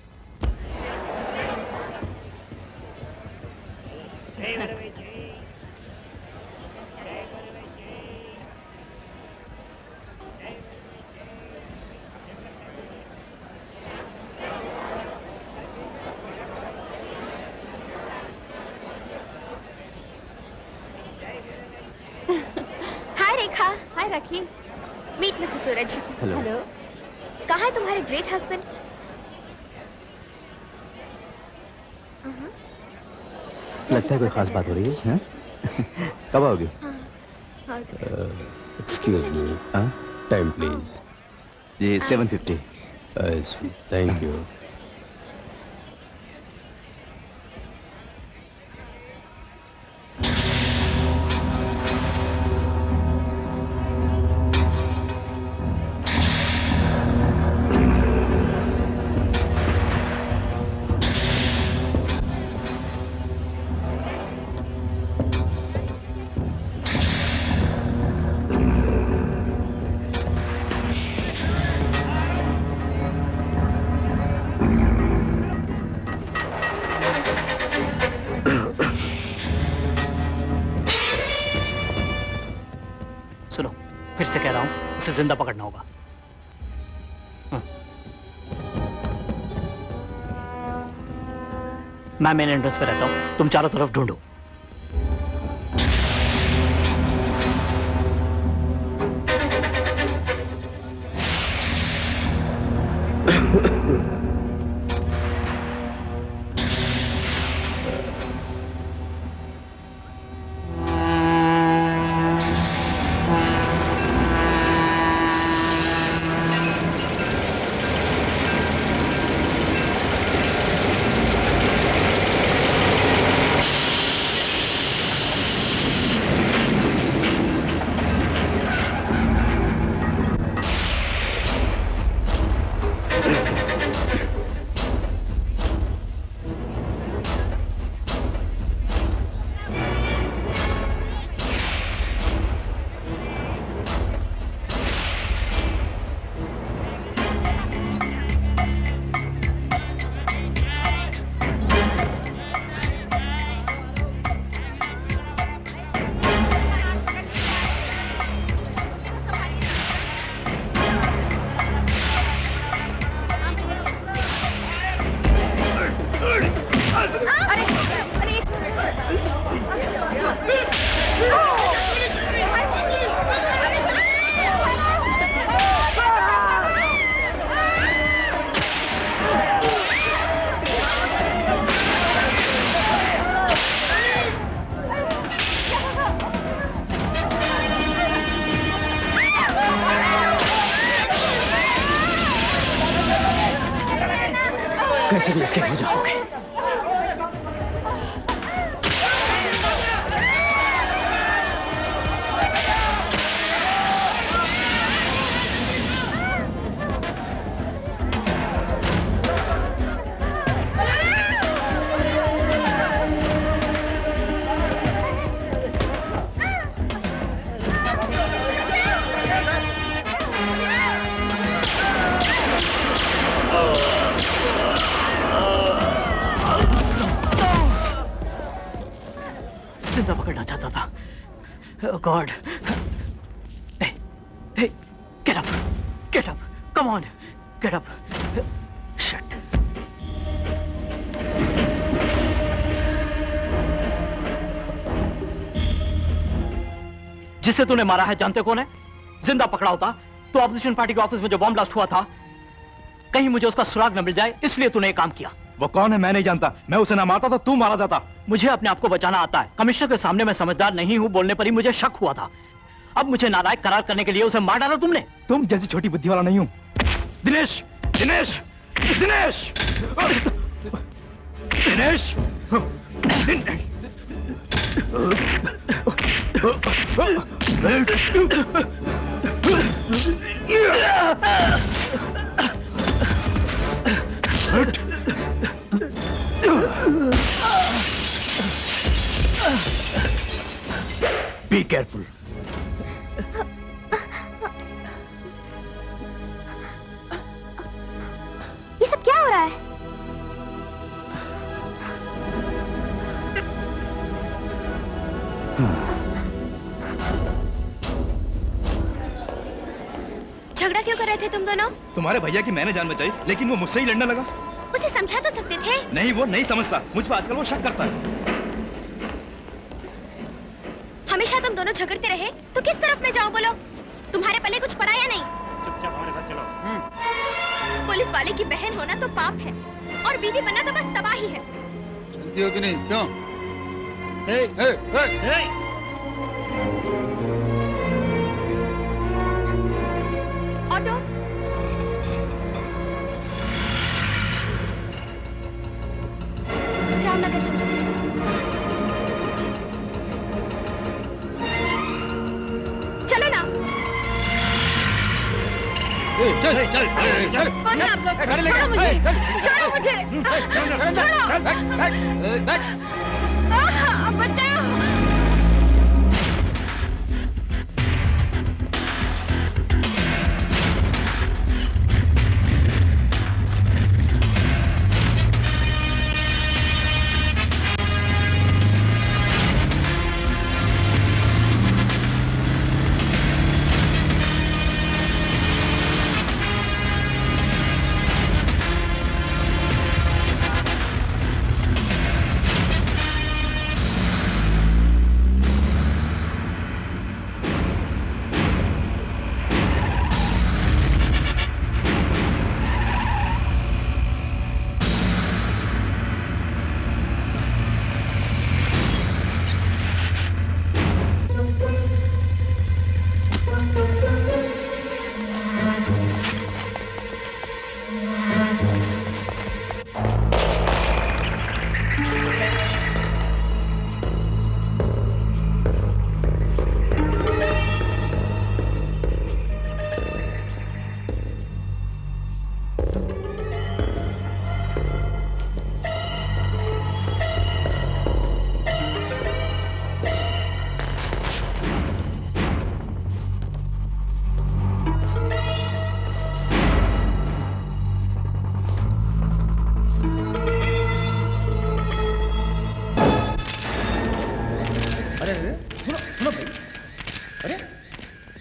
हाय रेखा। हाय राखी। मीट मिसेस सूरज। हेलो। कहाँ है तुम्हारे ग्रेट हस्बैंड? लगता है कोई खास बात हो रही है। कब आओगे? Excuse me, time please. जी 7:50। Thank you. सुनो, फिर से कह रहा हूं, उसे जिंदा पकड़ना होगा। मैं मेन एंट्रेंस पे रहता हूं, तुम चारों तरफ ढूंढो। कैसे भी escape हो जाओगे? जिंदा पकड़ना चाहता था। Oh God! Hey, hey, get up, get up, come on, get up. Shit. जिसे तूने मारा है जानते कौन है? जिंदा पकड़ा होता तो ऑपोजिशन पार्टी के ऑफिस में जो बॉम्ब ब्लास्ट हुआ था, कहीं मुझे उसका सुराग न मिल जाए, इसलिए तूने ये काम किया। वो कौन है मैं नहीं जानता, मैं उसे ना मारता तो तू मारा जाता। मुझे अपने आप को बचाना आता है। कमिश्नर के सामने मैं समझदार नहीं हूं, बोलने पर ही मुझे शक हुआ था। अब मुझे नालायक करार करने के लिए उसे मार डाला तुमने। तुम जैसी छोटी बुद्धि वाला नहीं हूं। Dinesh, Dinesh, Dinesh, Dinesh, Be careful. ये सब क्या हो रहा है? झगड़ा क्यों कर रहे थे तुम दोनों? तुम्हारे भैया की मैंने जान बचाई, लेकिन वो मुझसे ही लड़ने लगा। उसे समझा तो सकते थे। नहीं, वो नहीं समझता। मुझ पर आजकल वो शक करता है। हमेशा तुम दोनों झगड़ते रहे तो किस तरफ में जाऊं बोलो? तुम्हारे पल्ले कुछ पड़ा या नहीं? चुपचाप हमारे साथ चलो। पुलिस वाले की बहन होना तो पाप है और बीवी बनना तो बस तबाही है। चलती हो कि नहीं? क्यों? ऑटो। रामनगर चलो। चलो ना। चल चल चल। कौन है आप लोग? छोड़ो मुझे। छोड़ो मुझे। छोड़ो। बचाओ।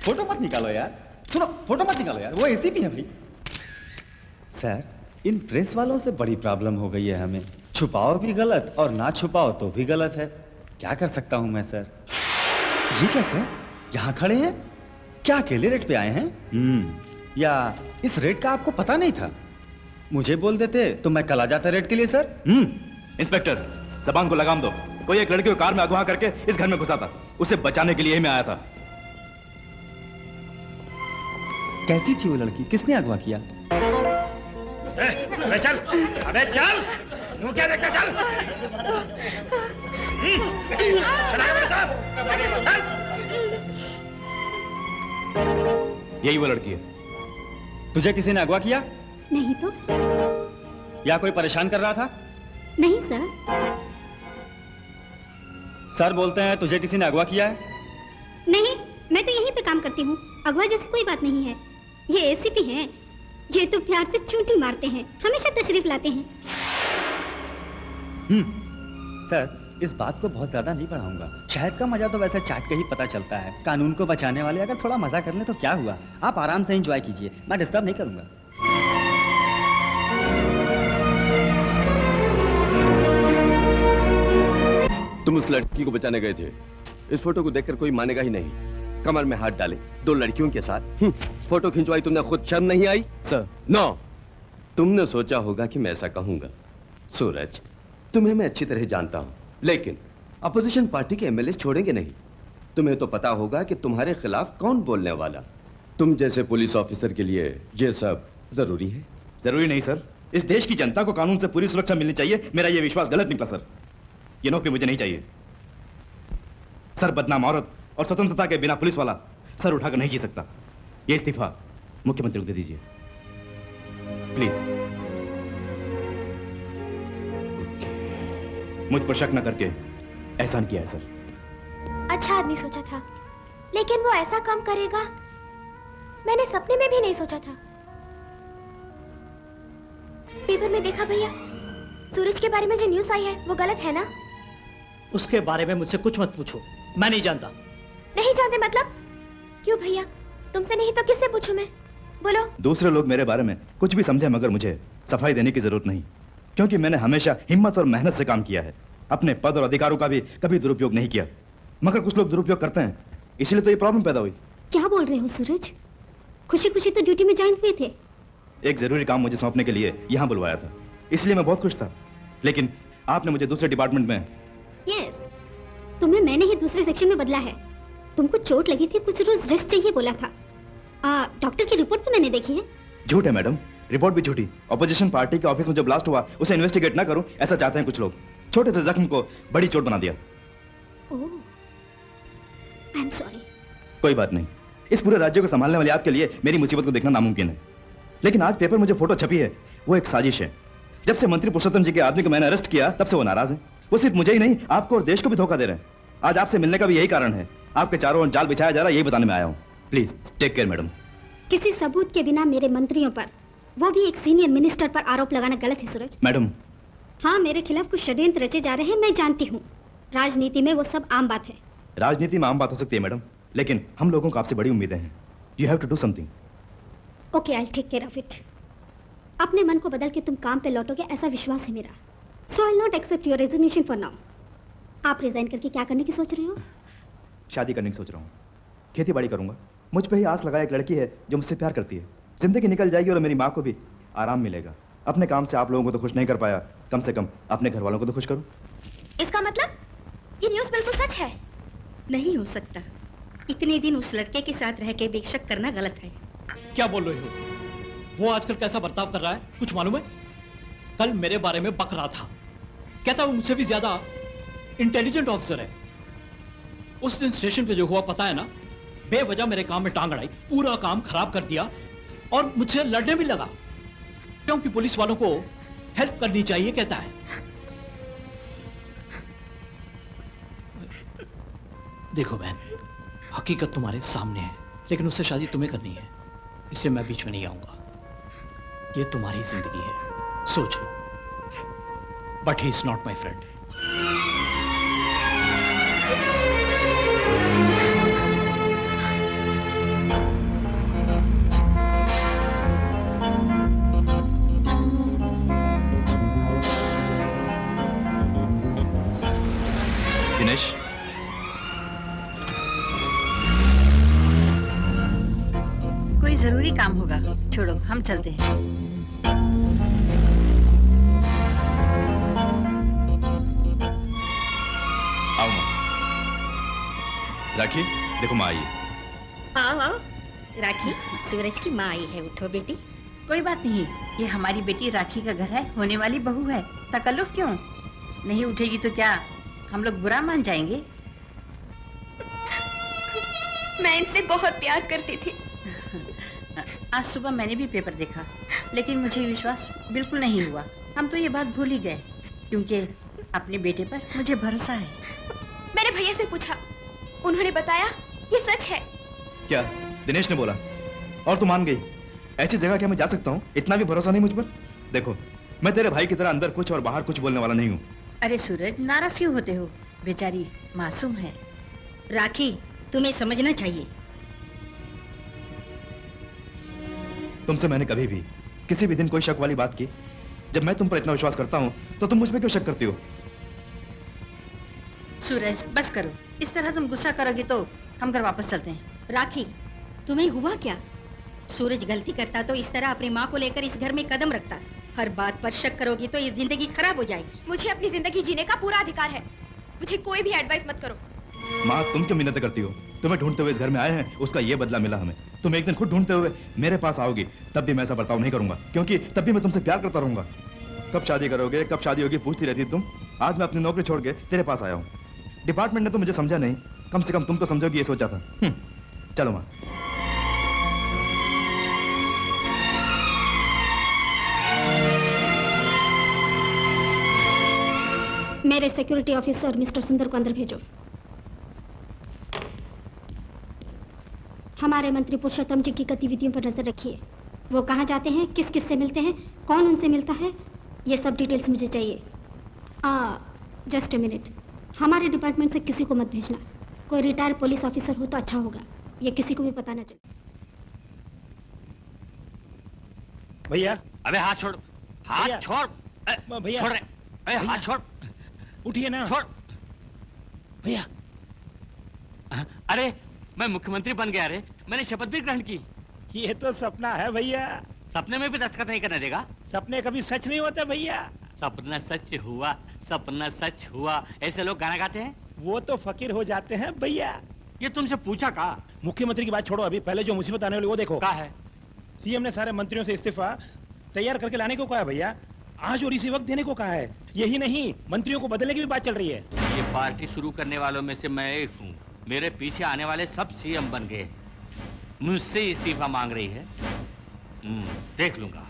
फोटो मत निकालो यार। सुनो, फोटो मत निकालो यार, वो एसीपी है भाई। सर, इन प्रेस वालों से बड़ी प्रॉब्लम हो गई है हमें। छुपाओ भी गलत और ना छुपाओ तो भी गलत है। क्या कर सकता हूं मैं सर? ये क्या सर, यहाँ खड़े हैं? क्या अकेले रेड पे आए हैं? या इस रेड का आपको पता नहीं था? मुझे बोल देते तो मैं कल आ जाता रेड के लिए सर। इंस्पेक्टर, जबान को लगाम दो। कोई एक लड़की को कार में अगवा करके इस घर में घुसा था। उसे बचाने के लिए ही मैं आया था। कैसी थी वो लड़की? किसने अगवा किया? अबे चल, अबे चल, मुंह क्या देखता, चल। यही वो लड़की है। तुझे किसी ने अगवा किया? नहीं तो। या कोई परेशान कर रहा था? नहीं सर। सर बोलते हैं तुझे किसी ने अगवा किया है? नहीं, मैं तो यहीं पे काम करती हूँ। अगवा जैसी कोई बात नहीं है। ये एसीपी हैं। ये तो प्यार से चूंटी मारते हैं, हमेशा तशरीफ लाते हैं। सर, इस बात को बहुत ज्यादा नहीं बढ़ाऊंगा। शहद का मजा तो वैसे चाट के ही पता चलता है। कानून को बचाने वाले अगर थोड़ा मजा कर ले तो क्या हुआ? आप आराम से एंजॉय कीजिए, मैं डिस्टर्ब नहीं करूंगा। तुम उस लड़की को बचाने गए थे। इस फोटो को देखकर कोई मानेगा ही नहीं। कमर में हाथ डाले 2 लड़कियों के साथ फोटो खिंचवाई तुमने, खुद शर्म नहीं आई? सर नो, तुमने सोचा होगा कि मैं ऐसा कहूंगा। सूरज, तुम्हें मैं अच्छी तरह जानता हूं, लेकिन अपोजिशन पार्टी के एमएलए छोड़ेंगे नहीं। तुम्हें तो पता होगा कि तुम्हारे खिलाफ कौन बोलने वाला। तुम जैसे पुलिस ऑफिसर के लिए ये सब जरूरी है? जरूरी नहीं सर, इस देश की जनता को कानून से पूरी सुरक्षा मिलनी चाहिए। मेरा ये विश्वास गलत निकला सर। ये नौकरी मुझे नहीं चाहिए सर। बदनाम औरत और स्वतंत्रता के बिना पुलिस वाला सर उठाकर नहीं जी सकता। ये इस्तीफा मुख्यमंत्री को दे दीजिए प्लीज। मुझ पर शक न करके एहसान किया है सर। अच्छा आदमी सोचा था, लेकिन वो ऐसा काम करेगा मैंने सपने में भी नहीं सोचा था। पेपर में देखा भैया, सूरज के बारे में जो न्यूज़ आई है वो गलत है ना? उसके बारे में मुझसे कुछ मत पूछो, मैं नहीं जानता। नहीं जानते मतलब? क्यों भैया, तुमसे नहीं तो किससे पूछूं मैं? बोलो। दूसरे लोग मेरे बारे में कुछ भी समझे, मगर मुझे सफाई देने की जरूरत नहीं, क्योंकि मैंने हमेशा हिम्मत और मेहनत से काम किया है। अपने पद और अधिकारों का भी कभी दुरुपयोग नहीं किया, मगर कुछ लोग दुरुपयोग करते हैं, इसलिए तो ये प्रॉब्लम पैदा हुई। क्या बोल रहे हो सूरज? खुशी खुशी तो ड्यूटी में ज्वाइन हुए थे। एक जरूरी काम मुझे सौंपने के लिए यहाँ बुलवाया था, इसलिए मैं बहुत खुश था, लेकिन आपने मुझे दूसरे डिपार्टमेंट में। यस, तुम्हें मैंने ही दूसरे सेक्शन में बदला है। तुमको चोट लगी थी, कुछ रोज रेस्ट चाहिए बोला था। डॉक्टर की रिपोर्ट भी मैंने देखी है। झूठ है मैडम, रिपोर्ट भी झूठी। ऑपोजिशन पार्टी के ऑफिस में जो ब्लास्ट हुआ उसे इन्वेस्टिगेट ना करूं, ऐसा चाहते हैं कुछ लोग। छोटे से जख्म को बड़ी चोट बना दिया। ओह, आई एम सॉरी। कोई बात नहीं, इस पूरे राज्य को संभालने वाले आपके लिए मेरी मुसीबत को देखना नामुमकिन है। लेकिन आज पेपर में जो फोटो छपी है वो एक साजिश है। जब से मंत्री पुरुषोत्तम जी के आदमी को मैंने अरेस्ट किया तब से वो नाराज हैं। वो सिर्फ मुझे ही नहीं, आपको और देश को भी धोखा दे रहे हैं। आज आपसे मिलने का भी यही कारण है। आपके चारों ओर जाल बिछाया जा रहा है, यही बताने में आया हूँ। Please take care madam. किसी सबूत के बिना मेरे मंत्रियों पर, वो भी एक सीनियर मिनिस्टर पर आरोप लगाना गलत है सूरज। मैडम। हाँ, मेरे खिलाफ कुछ षड्यंत्र रचे जा रहे हैं, मैं जानती हूँ। राजनीति में वो सब आम बात है। राजनीति में आम बात हो सकती है मैडम, लेकिन हम लोगों को आपसे बड़ी उम्मीदें हैं। You have to do something. Okay, I will take care of it. अपने मन को बदल के तुम काम पे लौटोगे ऐसा विश्वास है मेरा। So I will not accept your resignation for now. आप रिजाइन करके क्या करने की सोच रहे हो? शादी करने की सोच रहा हूँ। खेती बाड़ी करूंगा। मुझ पे ही आस लगाए एक लड़की है जो मुझसे प्यार करती है। जिंदगी निकल जाएगी और मेरी माँ को भी आराम मिलेगा। अपने काम से आप लोगों को तो खुश नहीं कर पाया, कम से कम अपने घर वालों को तो खुश करूं। इसका मतलब ये न्यूज़ बिल्कुल सच है? नहीं हो सकता। इतने दिन उस लड़के के साथ रह के बेशक करना गलत है। क्या बोल रहे हो? वो आजकल कैसा बर्ताव कर रहा है कुछ मालूम है? कल मेरे बारे में बक रहा था, कहता वो मुझसे भी ज्यादा इंटेलिजेंट ऑफिसर है। उस दिन स्टेशन पे जो हुआ पता है ना, बेवजह मेरे काम में टांग अड़ाई, पूरा काम खराब कर दिया और मुझसे लड़ने भी लगा, क्योंकि पुलिस वालों को हेल्प करनी चाहिए कहता है। देखो बहन, हकीकत तुम्हारे सामने है, लेकिन उससे शादी तुम्हें करनी है, इसलिए मैं बीच में नहीं आऊंगा। ये तुम्हारी जिंदगी है, सोच लो। But he is not my friend. Dinesh, कोई जरूरी काम होगा, छोड़ो हम चलते हैं। आओ माँ। राखी, देखो माँ आई है। आओ आओ। राखी, सूरज की माँ आई है, उठो बेटी। कोई बात नहीं, ये हमारी बेटी राखी का घर है, होने वाली बहू है, तकल्लुफ क्यों? नहीं उठेगी तो क्या हम लोग बुरा मान जाएंगे? मैं इनसे बहुत प्यार करती थी। आज सुबह मैंने भी पेपर देखा, लेकिन मुझे विश्वास बिल्कुल नहीं हुआ। हम तो ये बात भूल ही गए, क्योंकि अपने बेटे पर मुझे भरोसा है। मैंने भैया से पूछा, उन्होंने बताया ये सच है। क्या दिनेश ने बोला और तू मान गई? ऐसी जगह क्या मैं जा सकता हूँ? इतना भी भरोसा नहीं मुझ पर? देखो, मैं तेरे भाई की तरह अंदर कुछ और बाहर कुछ बोलने वाला नहीं हूँ। अरे सूरज, नाराज क्यों होते हो? बेचारी मासूम है। राखी, तुम्हें समझना चाहिए। तुमसे मैंने कभी भी किसी भी दिन कोई शक वाली बात की? जब मैं तुम पर इतना विश्वास करता हूँ तो तुम मुझ पर क्यों शक करती हो? सूरज बस करो, इस तरह तुम गुस्सा करोगे तो हम घर वापस चलते हैं। राखी, तुम्हें हुआ क्या? सूरज गलती करता तो इस तरह अपनी माँ को लेकर इस घर में कदम रखता। हर बात पर शक करोगी तो ये जिंदगी खराब हो जाएगी। मुझे अपनी जिंदगी जीने का पूरा अधिकार है। मुझे कोई भी एडवाइस मत करो। माँ, तुम क्यों मिन्नत करती हो? तुम्हें ढूंढते हुए इस घर में आए हैं, उसका ये बदला मिला हमें। तुम एक दिन खुद ढूंढते हुए मेरे पास आओगी, तब भी मैं ऐसा बर्ताव नहीं करूंगा, क्योंकि तब भी मैं तुमसे प्यार करता रहूंगा। कब शादी करोगे, कब शादी होगी, पूछती रहती तुम। आज मैं अपनी नौकरी छोड़ के तेरे पास आया हूँ। डिपार्टमेंट ने तो मुझे समझा नहीं, कम से कम तुम तो समझोगी ये सोचा था। चलो माँ। मेरे सिक्योरिटी ऑफिसर मिस्टर सुंदर को अंदर भेजो। हमारे मंत्री पुरुषोत्तम जी की गतिविधियों पर नजर रखिए। वो कहाँ जाते हैं, किस किस से मिलते हैं, कौन उनसे मिलता है, ये सब डिटेल्स मुझे चाहिए। जस्ट अ मिनट, हमारे डिपार्टमेंट से किसी को मत भेजना। कोई रिटायर्ड पुलिस ऑफिसर हो तो अच्छा होगा, ये किसी को भी पता ना चले। भैया, अबे हाथ छोड़, हाथ छोड़ भैया, छोड़ रहे, अरे हाथ छोड़, उठिए ना। छोड़ भैया। अरे मैं मुख्यमंत्री बन गया रे, मैंने शपथ भी ग्रहण की। ये तो सपना है भैया। सपने में भी दस्तखत नहीं करने देगा? सपने कभी सच नहीं होते भैया। सपना सच हुआ, सपना सच हुआ, ऐसे लोग गाना गाते हैं। वो तो फकीर हो जाते हैं भैया। ये तुमसे पूछा का? मुख्यमंत्री की बात छोड़ो, अभी पहले जो मुसीबत आने वाली वो देखो। क्या है? सीएम ने सारे मंत्रियों से इस्तीफा तैयार करके लाने को कहा है भैया, आज और इसी वक्त देने को कहा है। यही नहीं, मंत्रियों को बदलने की भी बात चल रही है। ये पार्टी शुरू करने वालों में से मैं एक हूँ। मेरे पीछे आने वाले सब सीएम बन गए, मुझसे इस्तीफा मांग रही है। देख लूंगा।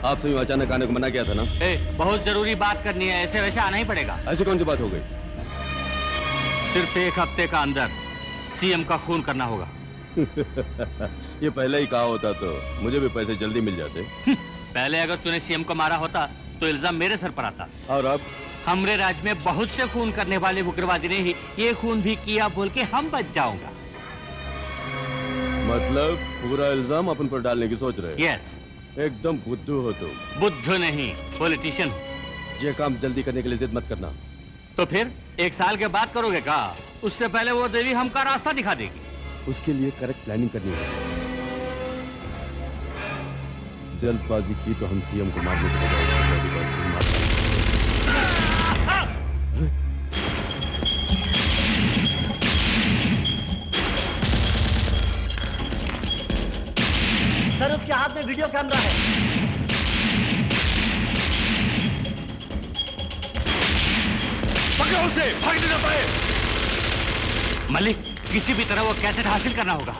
आपसे यूं अचानक आने को मना किया था ना? बहुत जरूरी बात करनी है, ऐसे वैसे आना ही पड़ेगा। ऐसी कौन सी बात हो गई? सिर्फ एक हफ्ते का अंदर सीएम का खून करना होगा। ये पहले ही कहा होता तो मुझे भी पैसे जल्दी मिल जाते। पहले अगर तूने सीएम को मारा होता तो इल्जाम मेरे सर पर आता। और अब? हमरे राज्य में बहुत से खून करने वाले उग्रवादी ने ही ये खून भी किया बोल के हम बच जाऊंगा। मतलब पूरा इल्जाम अपन पर डालने की सोच रहे? यस। एकदम बुद्धू हो तुम। बुद्धू नहीं, पॉलिटिशियन। ये काम जल्दी करने के लिए जिद मत करना। तो फिर 1 साल के बाद करोगे का? उससे पहले वो देवी हमका रास्ता दिखा देगी। उसके लिए करेक्ट प्लानिंग करनी है। जल्दबाजी की तो हम सीएम को मारने के सर, उसके हाथ में वीडियो कैमरा है। पकड़ो उसे, भागने न पाए। मलिक, किसी भी तरह वो कैसेट हासिल करना होगा।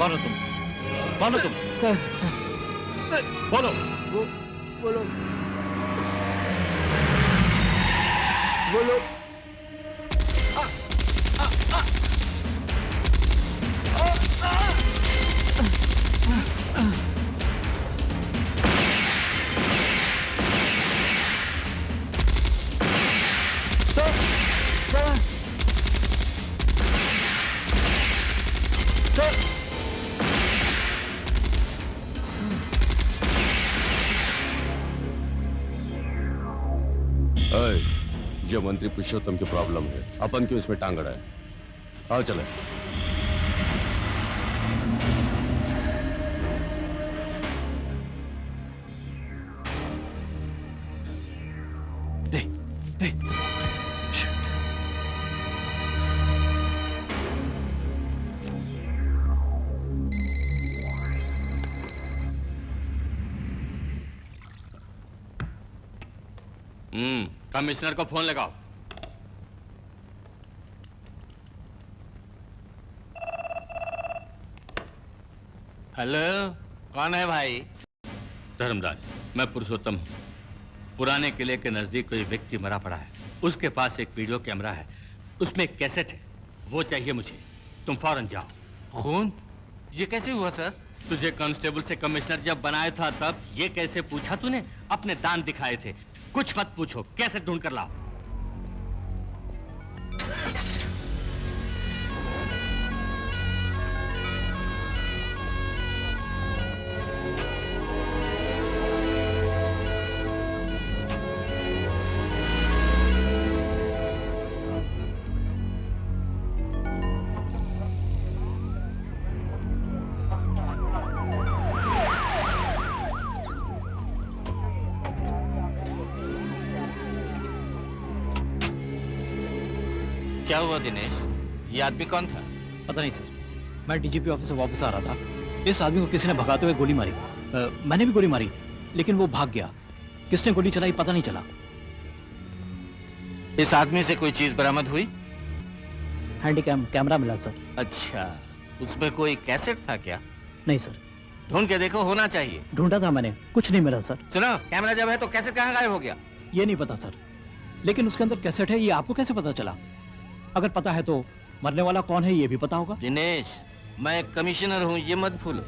कौन हो तुम? कौन हो तुम? सर बोलो। बोलो बोलो। ये मंत्री पुरुषोत्तम की प्रॉब्लम है, अपन क्यों इसमें टांग अड़ा है? आओ चले। कमिश्नर को फोन लगाओ। हेलो, कौन है भाई? धर्मराज, मैं पुरुषोत्तम हूँ। पुराने किले के नजदीक कोई व्यक्ति मरा पड़ा है, उसके पास एक वीडियो कैमरा है, उसमें एक कैसेट है, वो चाहिए मुझे। तुम फौरन जाओ। खून? ये कैसे हुआ सर? तुझे कांस्टेबल से कमिश्नर जब बनाया था तब ये कैसे पूछा तूने? अपने दांत दिखाए थे। कुछ मत पूछो, कैसे ढूंढ कर लाओ। क्या हुआ दिनेश? ये आदमी कौन था? पता नहीं सर, मैं डीजीपी ऑफिस से वापस आ रहा था, इस आदमी को किसी ने भगाते हुए गोली मारी। मैंने भी गोली मारी, लेकिन वो भाग गया। किसने गोली चलाई पता नहीं चला। इस आदमी से कोई चीज बरामद हुई? हैंडीकैम कैमरा मिला सर। अच्छा, उसमें कोई कैसेट था क्या? नहीं सर। ढूंढ के देखो, होना चाहिए। ढूंढा था मैंने, कुछ नहीं मिला सर। सुनो, कैमरा जब है तो कैसेट कहाँ गायब हो गया? ये नहीं पता सर, लेकिन उसके अंदर कैसेट है, ये आपको कैसे पता चला? अगर पता है तो मरने वाला कौन है ये भी पता होगा। दिनेश, मैं कमिश्नर हूँ, ये मत भूलो।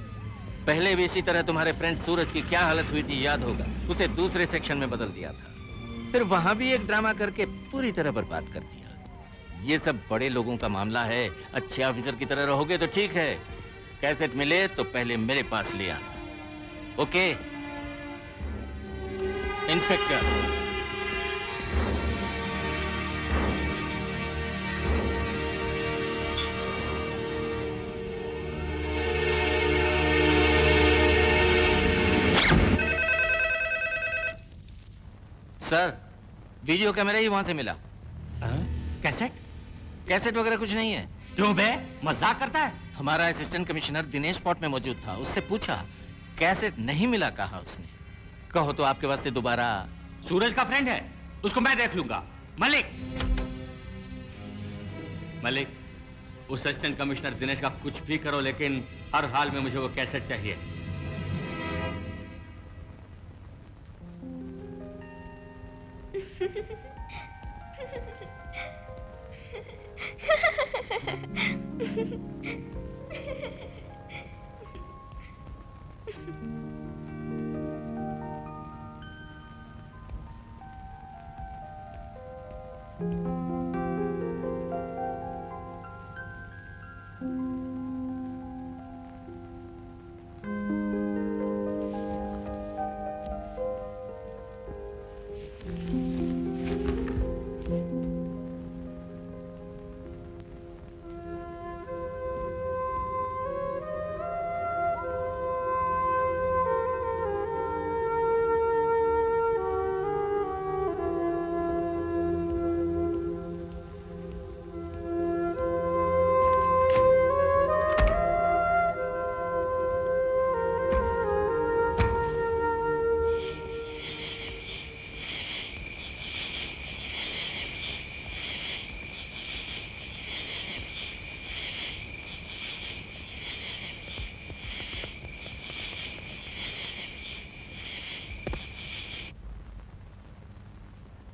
पहले भी इसी तरह तुम्हारे फ्रेंड सूरज की क्या हालत हुई थी याद होगा। उसे दूसरे सेक्शन में बदल दिया था, फिर वहां भी एक ड्रामा करके पूरी तरह बर्बाद कर दिया। ये सब बड़े लोगों का मामला है। अच्छे ऑफिसर की तरह रहोगे तो ठीक है। कैसेट मिले तो पहले मेरे पास ले आना। Okay inspector. Sir, video camera ही वहां से मिला। कैसेट? कैसेट वगैरह कुछ नहीं है। क्यों बे, मजाक करता है? हमारा असिस्टेंट कमिश्नर दिनेश स्पॉट में मौजूद था, उससे पूछा, कैसेट नहीं मिला, कहा उसने। कहो तो आपके वास्ते दोबारा। सूरज का फ्रेंड है? उसको मैं देख लूंगा। मलिक, मलिक, उस असिस्टेंट कमिश्नर दिनेश का कुछ भी करो, लेकिन हर हाल में मुझे वो कैसेट चाहिए।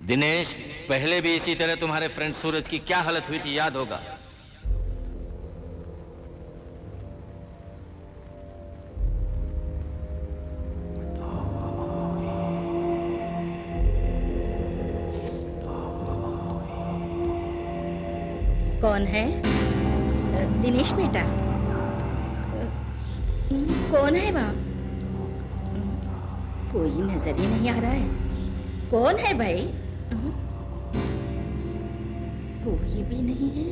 दिनेश, पहले भी इसी तरह तुम्हारे फ्रेंड सूरज की क्या हालत हुई थी याद होगा। कौन है? दिनेश बेटा? कौन है वहाँ? कोई नजर ही नहीं आ रहा है। कौन है भाई? कोई भी नहीं है।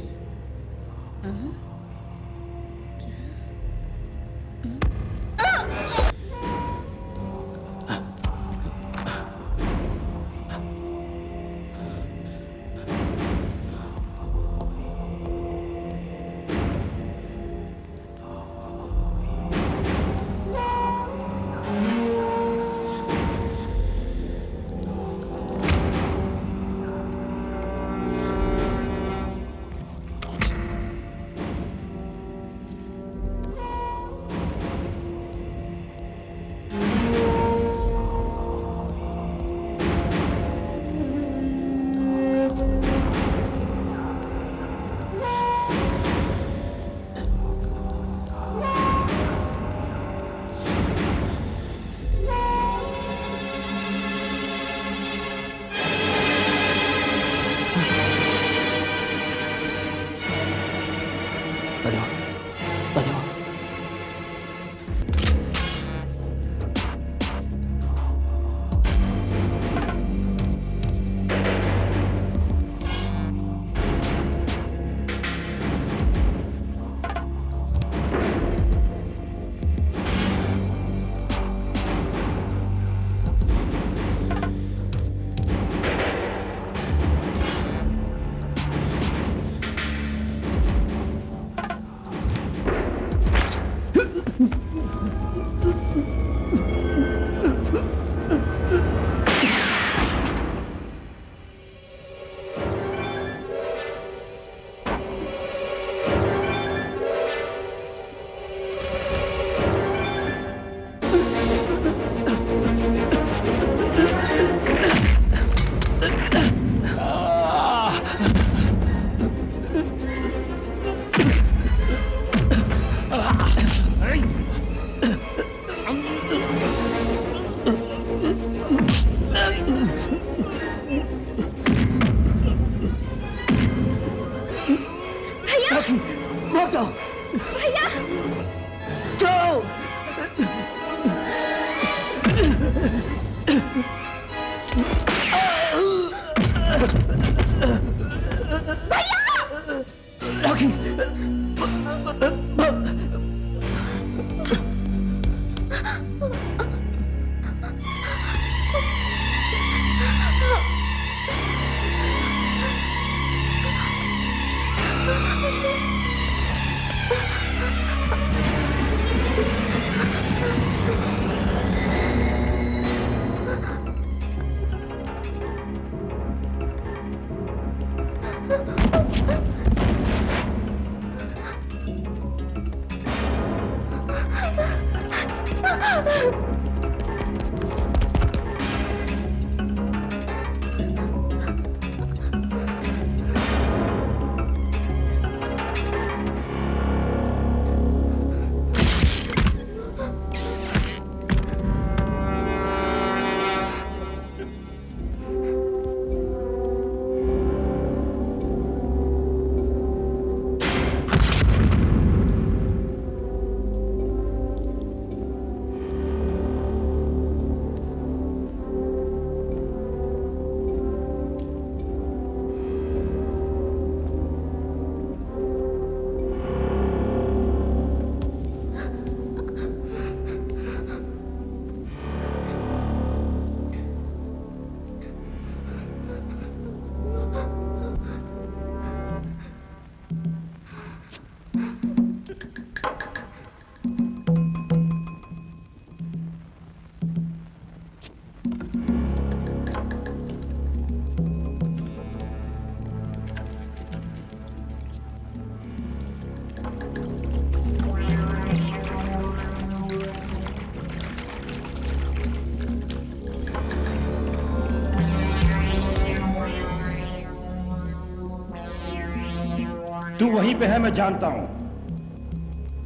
तू वहीं पे है, मैं जानता हूं।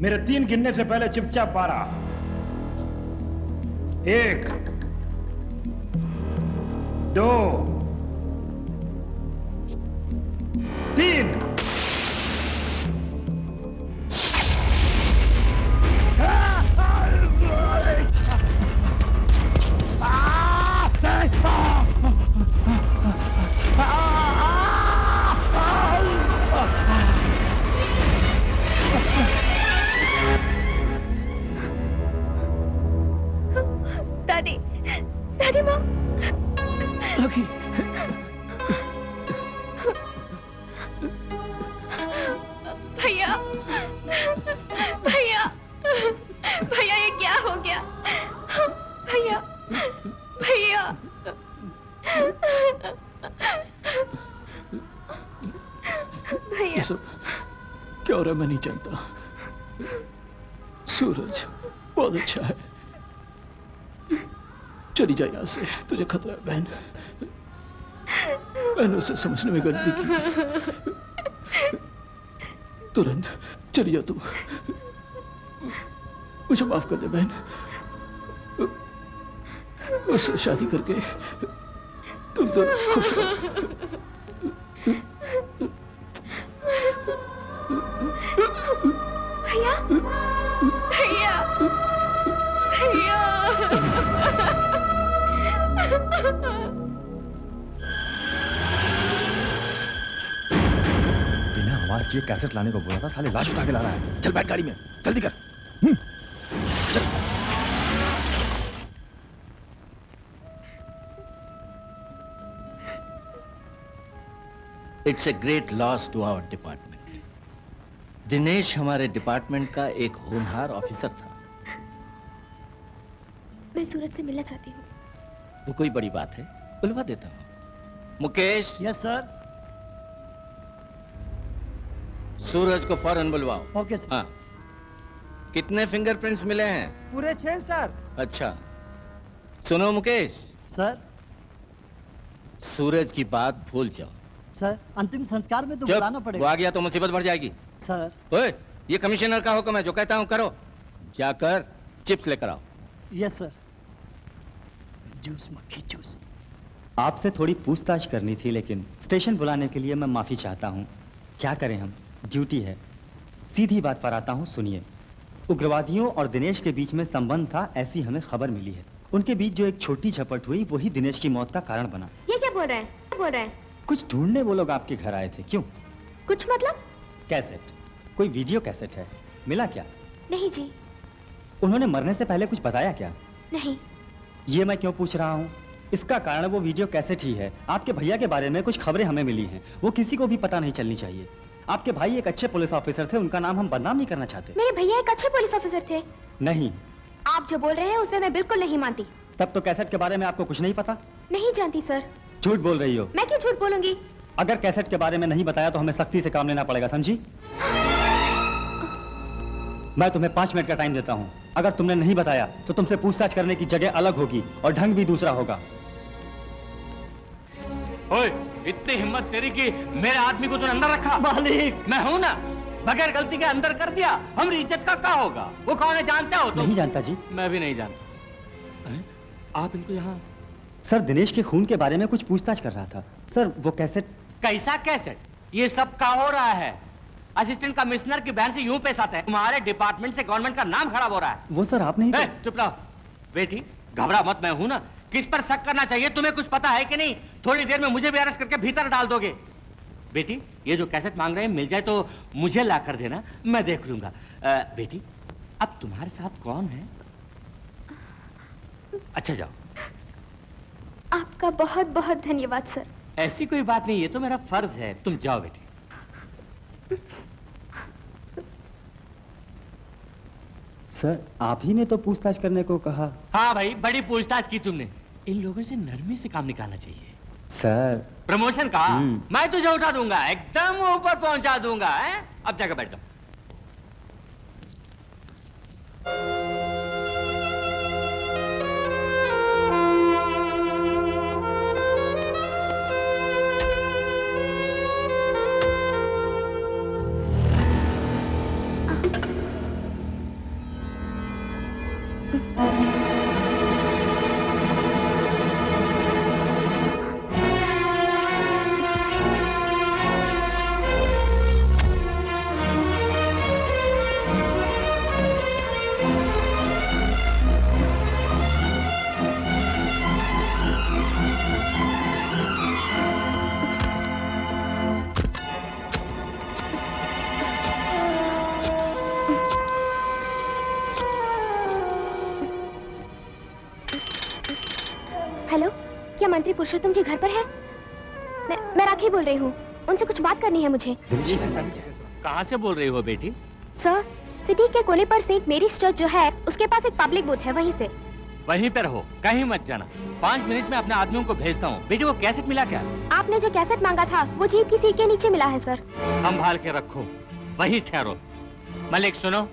मेरे 3 गिनने से पहले चुपचाप 12, 1, 2, 3। दादी, दादी माँ। लकी। भैया, भैया, भैया ये क्या हो गया? भैया, भैया। ये सब क्या हो रहा है मैं नहीं जानता। सूरज बहुत अच्छा है, चली जा यहाँ से, तुझे खतरा है बहन। मैंने उसे समझने में गलती की। तुरंत चली जा तू, मुझे माफ कर दे बहन। उससे शादी करके तुम दोनों खुश रहो। भैया, भैया, भैया। बिना आवाज किए कैसेट लाने को बोला था, साले लाश उठा के ला रहा है। चल बैठ गाड़ी में, जल्दी कर। चल। It's a great loss to our department. Dinesh हमारे डिपार्टमेंट का एक होनहार ऑफिसर था। मैं सूरज से मिलना चाहती हूँ। तो कोई बड़ी बात है, बुलवा देता हूँ। मुकेश। Yes sir. सूरज को फौरन बुलवाओ। Okay sir. हाँ। कितने फिंगरप्रिंट्स मिले हैं? पूरे 6 सर। अच्छा, सुनो मुकेश। सर। सूरज की बात भूल जाओ। सर, अंतिम संस्कार में तो चुप, बुलाना पड़ेगा। वो आ गया तो मुसीबत बढ़ जाएगी। सर। ओए, ये कमिश्नर का हुक्म है, जो कहता हूं करो। जाकर चिप्स लेकर आओ। Yes sir. जूस, मक्खी जूस। आपसे थोड़ी पूछताछ करनी थी, लेकिन स्टेशन बुलाने के लिए मैं माफी चाहता हूँ। क्या करें, हम ड्यूटी है। सीधी बात पर आता हूँ, सुनिए। उग्रवादियों और दिनेश के बीच में संबंध था, ऐसी हमें खबर मिली है। उनके बीच जो एक छोटी झपट हुई, वही दिनेश की मौत का कारण बना। ये क्या बोल रहा है? क्या बोल रहा है? कुछ ढूंढने वो लोग आपके घर आए थे। क्यों? कुछ मतलब? कैसेट, कोई वीडियो कैसेट है, मिला क्या? नहीं जी। उन्होंने मरने से पहले कुछ बताया क्या? नहीं। ये मैं क्यों पूछ रहा हूँ? इसका कारण वो वीडियो कैसेट ही है। आपके भैया के बारे में कुछ खबरें हमें मिली हैं, वो किसी को भी पता नहीं चलनी चाहिए। आपके भाई एक अच्छे पुलिस ऑफिसर थे, उनका नाम हम बदनाम नहीं करना चाहते। मेरे भैया एक अच्छे पुलिस ऑफिसर थे। नहीं। आप जो बोल रहे हैं उसे मैं बिल्कुल नहीं मानती। तब तो कैसेट के बारे में आपको कुछ नहीं पता? नहीं जानती सर। झूठ बोल रही हो। मैं क्यों झूठ बोलूंगी? अगर कैसेट के बारे में नहीं बताया तो हमें सख्ती से काम लेना पड़ेगा, समझी? मैं तुम्हें 5 मिनट का टाइम देता हूँ। अगर तुमने नहीं बताया तो तुमसे पूछताछ करने की जगह अलग होगी और ढंग भी दूसरा होगा। ओए, इतनी हिम्मत तेरी कि मेरे आदमी को तूने अंदर रखा? मालिक, मैं हूं ना, बगैर गलती के अंदर कर दिया। हमारी इज्जत का क्या होगा? वो कौन है जानते हो तुम? नहीं जानता जी। मैं भी नहीं जानता। आप इनको यहाँ? सर, दिनेश के खून के बारे में कुछ पूछताछ कर रहा था। सर, वो कैसेट। कैसा कैसेट? ये सब क्या हो रहा है? असिस्टेंट कमिश्नर की बहन से यूं पेश आता है। तुम्हारे डिपार्टमेंट से गवर्नमेंट का नाम खराब हो रहा है। वो सर आप नहीं। चुप रहो बेटी, घबरा मत, मैं हूं ना। किस पर शक करना चाहिए तुम्हें कुछ पता है कि नहीं? थोड़ी देर में मुझे भी अरेस्ट करके भीतर डाल दोगे। बेटी, ये जो कैसेट मांग रहे हैं मिल जाए तो मुझे ला कर देना, मैं देख लूंगा। बेटी, अब तुम्हारे साथ कौन है? अच्छा जाओ। आपका बहुत बहुत धन्यवाद सर। ऐसी कोई बात नहीं, ये तो मेरा फर्ज है। तुम जाओ बेटी। सर, आप ही ने तो पूछताछ करने को कहा। हाँ भाई, बड़ी पूछताछ की तुमने। इन लोगों से नरमी से काम निकालना चाहिए। सर, प्रमोशन का मैं तुझे उठा दूंगा, एकदम ऊपर पहुंचा दूंगा। है? अब जाकर बैठ जाओ। हेलो, क्या मंत्री पुरुषोत्तम जी घर पर है? मैं राखी बोल रही हूँ, उनसे कुछ बात करनी है मुझे। कहाँ से बोल रही हो बेटी? सर, सिटी के कोने पर सेंट मेरीज चर्च जो है, उसके पास एक पब्लिक बूथ है, वहीं से। वहीं पर रहो, कहीं मत जाना। 5 मिनट में अपने आदमियों को भेजता हूँ। बेटी वो कैसेट मिला क्या? आपने जो कैसेट मांगा था वो जीप की सीट के नीचे मिला है सर। संभाल के रखो, वहीं ठहरो। मलिक सुनो,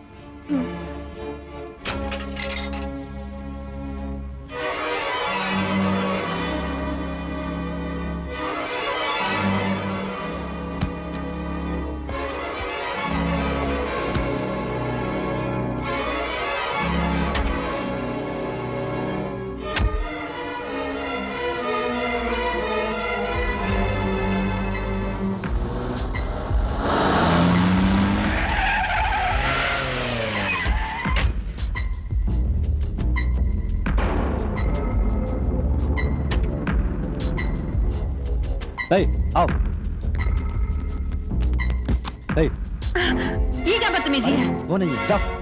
आओ। ये क्या बदतमीजी है? वो नहीं है, जाओ।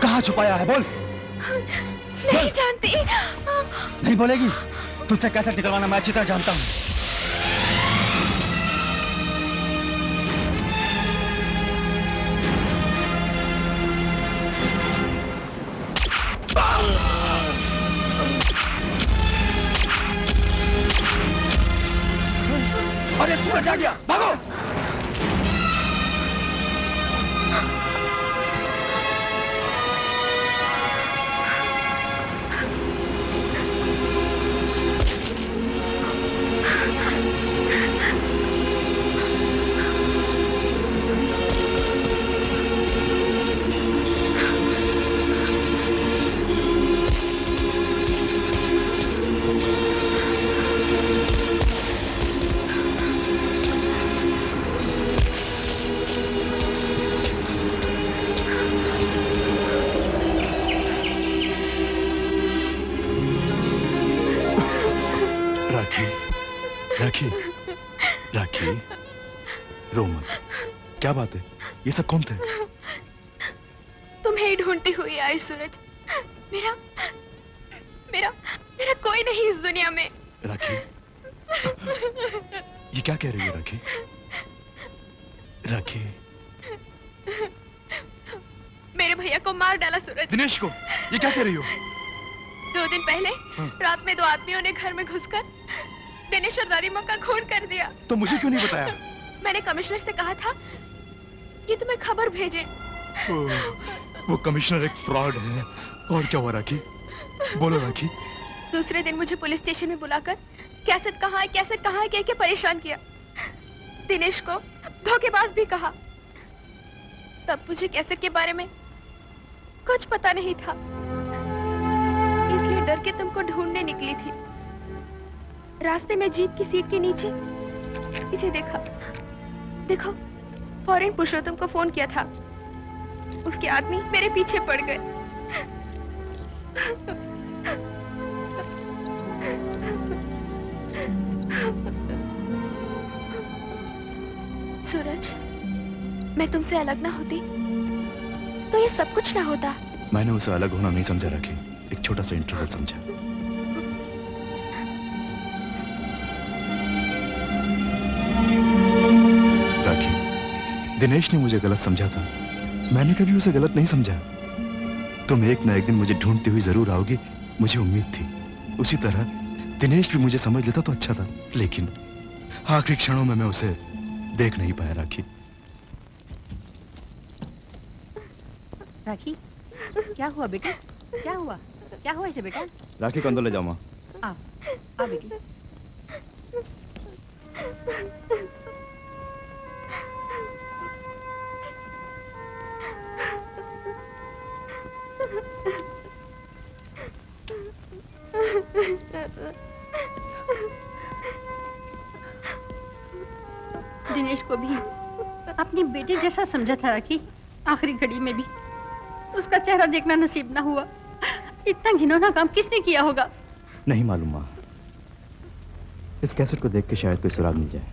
कहाँ छुपाया है बोल। नहीं जानती। नहीं बोलेगी? तुझसे कैसे निकलवाना मैं अच्छी तरह जानता हूँ। अरे सूरज आ गया, भागो। राखी, राखी, रो मत। क्या बात है? ये सब कौन थे? तुम्हें ही ढूंढती हुई आई सूरज। मेरा मेरा मेरा कोई नहीं इस दुनिया में। राखी, ये क्या कह रही है राखी? राखी, मेरे भैया को मार डाला सूरज। दिनेश को? ये क्या कह रही हो? 2 दिन पहले रात में 2 आदमियों ने घर में घुसकर दिनेश और रारिमा का खून कर दिया। तो मुझे क्यों नहीं बताया? मैंने कमिश्नर से कहा था कि तुम्हें खबर भेजे। वो कमिश्नर एक फ्रॉड है। और क्या हुआ राखी? बोलो राखी। दूसरे दिन मुझे पुलिस स्टेशन में बुलाकर कैसेट कहाँ है कह के परेशान किया। दिनेश को धोखेबाज भी कहा। तब मुझे कैसेट के बारे में कुछ पता नहीं था, इसलिए डर के तुमको ढूंढने निकली थी। रास्ते में जीप की सीट के नीचे इसे देखो फौरन पुरुषोत्तम को फोन किया था। उसके आदमी मेरे पीछे पड़ गए। सूरज, मैं तुमसे अलग ना होती तो ये सब कुछ ना होता। मैंने उसे अलग होना नहीं समझा राखी, एक छोटा सा इंटरवल समझा। दिनेश ने मुझे गलत समझा था, मैंने कभी उसे गलत नहीं समझा। तुम एक ना एक दिन मुझे ढूंढती हुई जरूर आओगी, मुझे उम्मीद थी। उसी तरह दिनेश भी मुझे समझ लेता तो अच्छा था, लेकिन आखिरी क्षणों में मैं उसे देख नहीं पाया। राखी, राखी, क्या हुआ बेटा? क्या हुआ इसे बेटा? राखी को अंदर ले जाओ माँ। आ बेटी। दिनेश को भी अपनी बेटे जैसा समझा था राखी। आखिरी घड़ी में भी उसका चेहरा देखना नसीब ना हुआ। इतना घिनौना काम किसने किया होगा? नहीं मालूम माँ। इस कैसेट को देख के शायद कोई सुराग मिल जाए।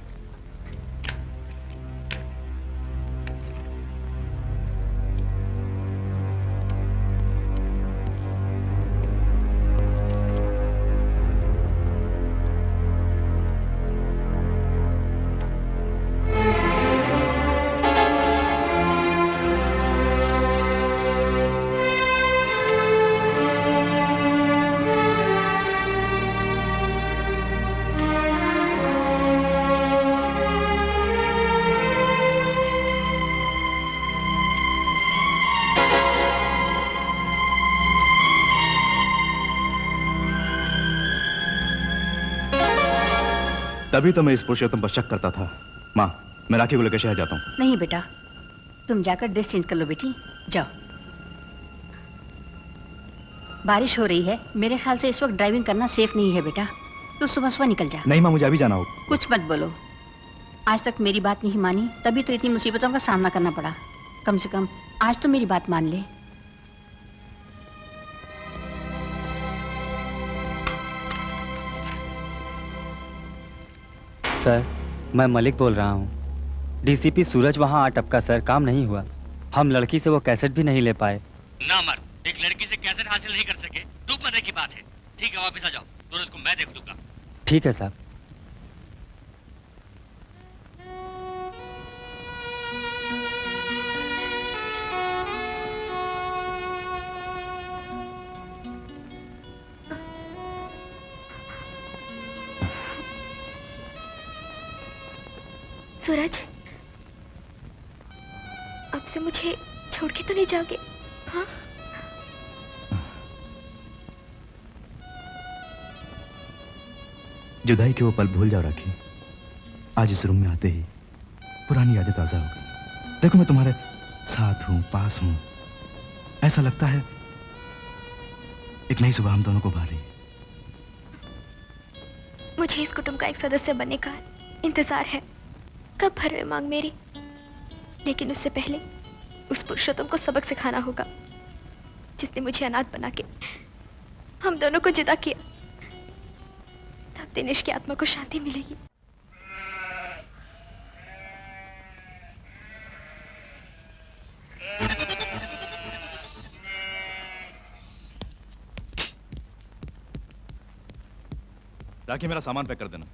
तभी तो मैं इस पुरुषोत्तम पर शक करता था। माँ, मैं राखी को लेकर शहर जाता हूँ। नहीं बेटा, तुम जाकर ड्रेस चेंज कर लो बेटी, जाओ। बारिश हो रही है, मेरे ख्याल से इस वक्त ड्राइविंग करना सेफ नहीं है बेटा। तो सुबह सुबह निकल जा। नहीं माँ, मुझे अभी जाना होगा। कुछ मत बोलो। आज तक मेरी बात नहीं मानी, तभी तो इतनी मुसीबतों का सामना करना पड़ा। कम से कम आज तो मेरी बात मान ले। सर, मैं मलिक बोल रहा हूँ। डीसीपी सूरज वहाँ आ टपका सर, काम नहीं हुआ। हम लड़की से वो कैसेट भी नहीं ले पाए। ना मर्द, एक लड़की से कैसेट हासिल नहीं कर सके तो मरने की बात है। ठीक है, वापस आ जाओ, तो इसको मैं देख लूंगा। ठीक है साहब। सूरज, अब से मुझे छोड़ के तो नहीं जाओगे? हाँ? जुदाई के वो पल भूल जाओ राखी। आज इस रूम में आते ही पुरानी यादें ताजा हो गई। देखो मैं तुम्हारे साथ हूं, पास हूं। ऐसा लगता है एक नई सुबह हम दोनों को भा रही है। मुझे इस कुटुंब का एक सदस्य बनने का इंतजार है। कब भरवे मांग मेरी, लेकिन उससे पहले उस पुरुषोत्तम को सबक सिखाना होगा जिसने मुझे अनाथ बना के हम दोनों को जुदा किया। तब दिनेश की आत्मा को शांति मिलेगी। राखी, मेरा सामान पैक कर देना।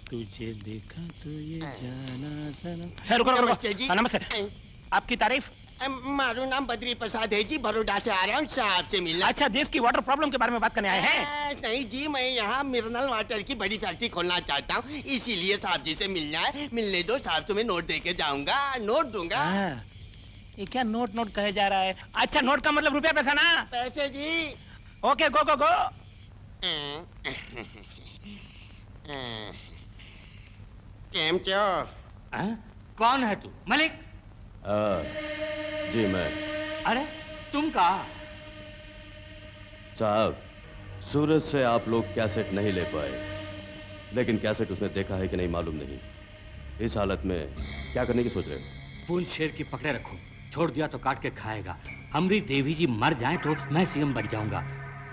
तुझे देखा तो ये जाना सनम। रुको रुको नमस्ते जी। नमस्ते। आपकी तारीफ? मारू नाम बद्री प्रसाद है जी, बड़ौदा से आ रहा हूँ साहब से मिलना। अच्छा, देश की वाटर प्रॉब्लम के बारे में बात करने आए हैं? नहीं जी, मैं यहाँ मिनरल वाटर की बड़ी फैक्ट्री खोलना चाहता हूँ, इसीलिए साहब जी से मिलना है। मिलने दो साहब से, मैं नोट दे के जाऊंगा, नोट दूंगा। ये क्या नोट नोट कहे जा रहा है? अच्छा, नोट का मतलब रुपया पैसा ना? पैसे जी। ओके, गो गो गो। केम क्यों? कौन है तू? मलिक? जी मैं। अरे तुम कहा? साहब, सूरज से आप लोग कैसेट नहीं ले पाए, लेकिन कैसेट उसने देखा है कि नहीं मालूम नहीं। इस हालत में क्या करने की सोच रहे हो? पूंछ शेर की पकड़े रखो, छोड़ दिया तो काट के खाएगा। हमरी देवी जी मर जाए तो मैं सीएम बन जाऊंगा।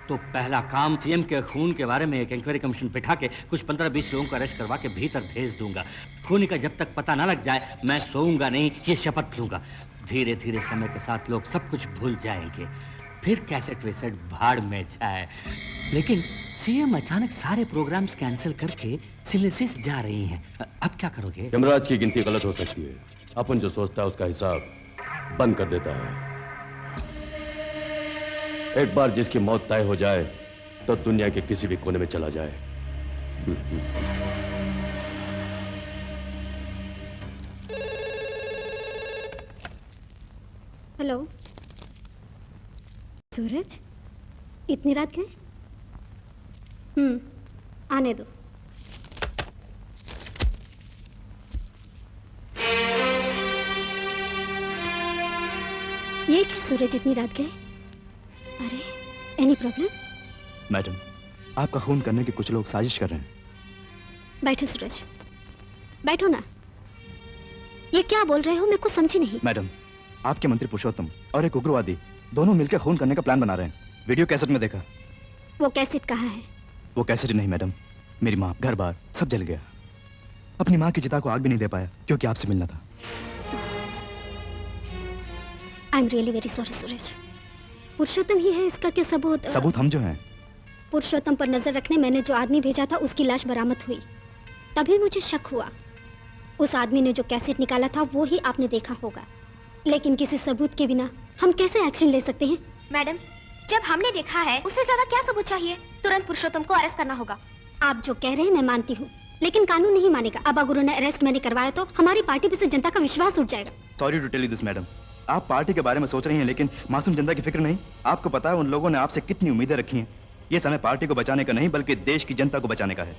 तो पहला काम, सीएम के खून के बारे में एक इंक्वायरी कमीशन बिठा के कुछ 15-20 लोगों को अरेस्ट करवा के भीतर भेज दूंगा। खूनी का जब तक पता ना लग जाए मैं सोऊंगा नहीं, ये शपथ लूंगा। धीरे धीरे समय के साथ लोग सब कुछ भूल जाएंगे, फिर कैसेट वैसेट भाड़ में जाए। लेकिन सीएम अचानक सारे प्रोग्राम्स कैंसिल करके सिलेसिस जा रही हैं। अब क्या करोगे? यमराज की गिनती गलत हो सकती है। अपन जो सोचता है उसका हिसाब बंद कर देता है। एक बार जिसकी मौत तय हो जाए तो दुनिया के किसी भी कोने में चला जाए। हेलो सूरज, इतनी रात गए? आने दो। ये क्या सूरज, इतनी रात गए? अरे, एनी प्रॉब्लम? मैडम, आपका खून करने के कुछ लोग साजिश कर रहे हैं। बैठो सूरज, बैठो ना। ये क्या बोल रहे हो, मैं कुछ समझी नहीं। मैडम, आपके मंत्री पुरुषोत्तम और एक उग्रवादी दोनों मिलकर खून करने का प्लान बना रहे हैं। वीडियो कैसेट में देखा। वो कैसेट कहाँ है? वो कैसेट नहीं मैडम, मेरी माँ, घर बार सब जल गया। अपनी माँ की चिता को आग भी नहीं दे पाया क्योंकि आपसे मिलना था। I am really very sorry Suraj. Purushottam ही है इसका क्या सबूत? सबूत हम जो हैं। पुरुषोत्तम पर नजर रखने मैंने जो आदमी भेजा था उसकी लाश बरामद हुई, तभी मुझे शक हुआ। उस आदमी ने जो कैसेट निकाला था वो ही आपने देखा होगा, लेकिन किसी सबूत के बिना हम कैसे एक्शन ले सकते हैं? मैडम, जब हमने देखा है उससे ज्यादा क्या सबूत चाहिए? तुरंत पुरुषोत्तम को अरेस्ट करना होगा। आप जो कह रहे हैं मैं मानती हूँ, लेकिन कानून नहीं मानेगा। अब अगर उन्हें अरेस्ट मैंने करवाया तो हमारी पार्टी पे से जनता का विश्वास उठ जाएगा। Sorry to tell you this madam, आप पार्टी के बारे में सोच रही हैं लेकिन मासूम जनता की फिक्र नहीं। आपको पता है उन लोगों ने आपसे कितनी उम्मीदें रखी हैं। ये समय पार्टी को बचाने का नहीं बल्कि देश की जनता को बचाने का है।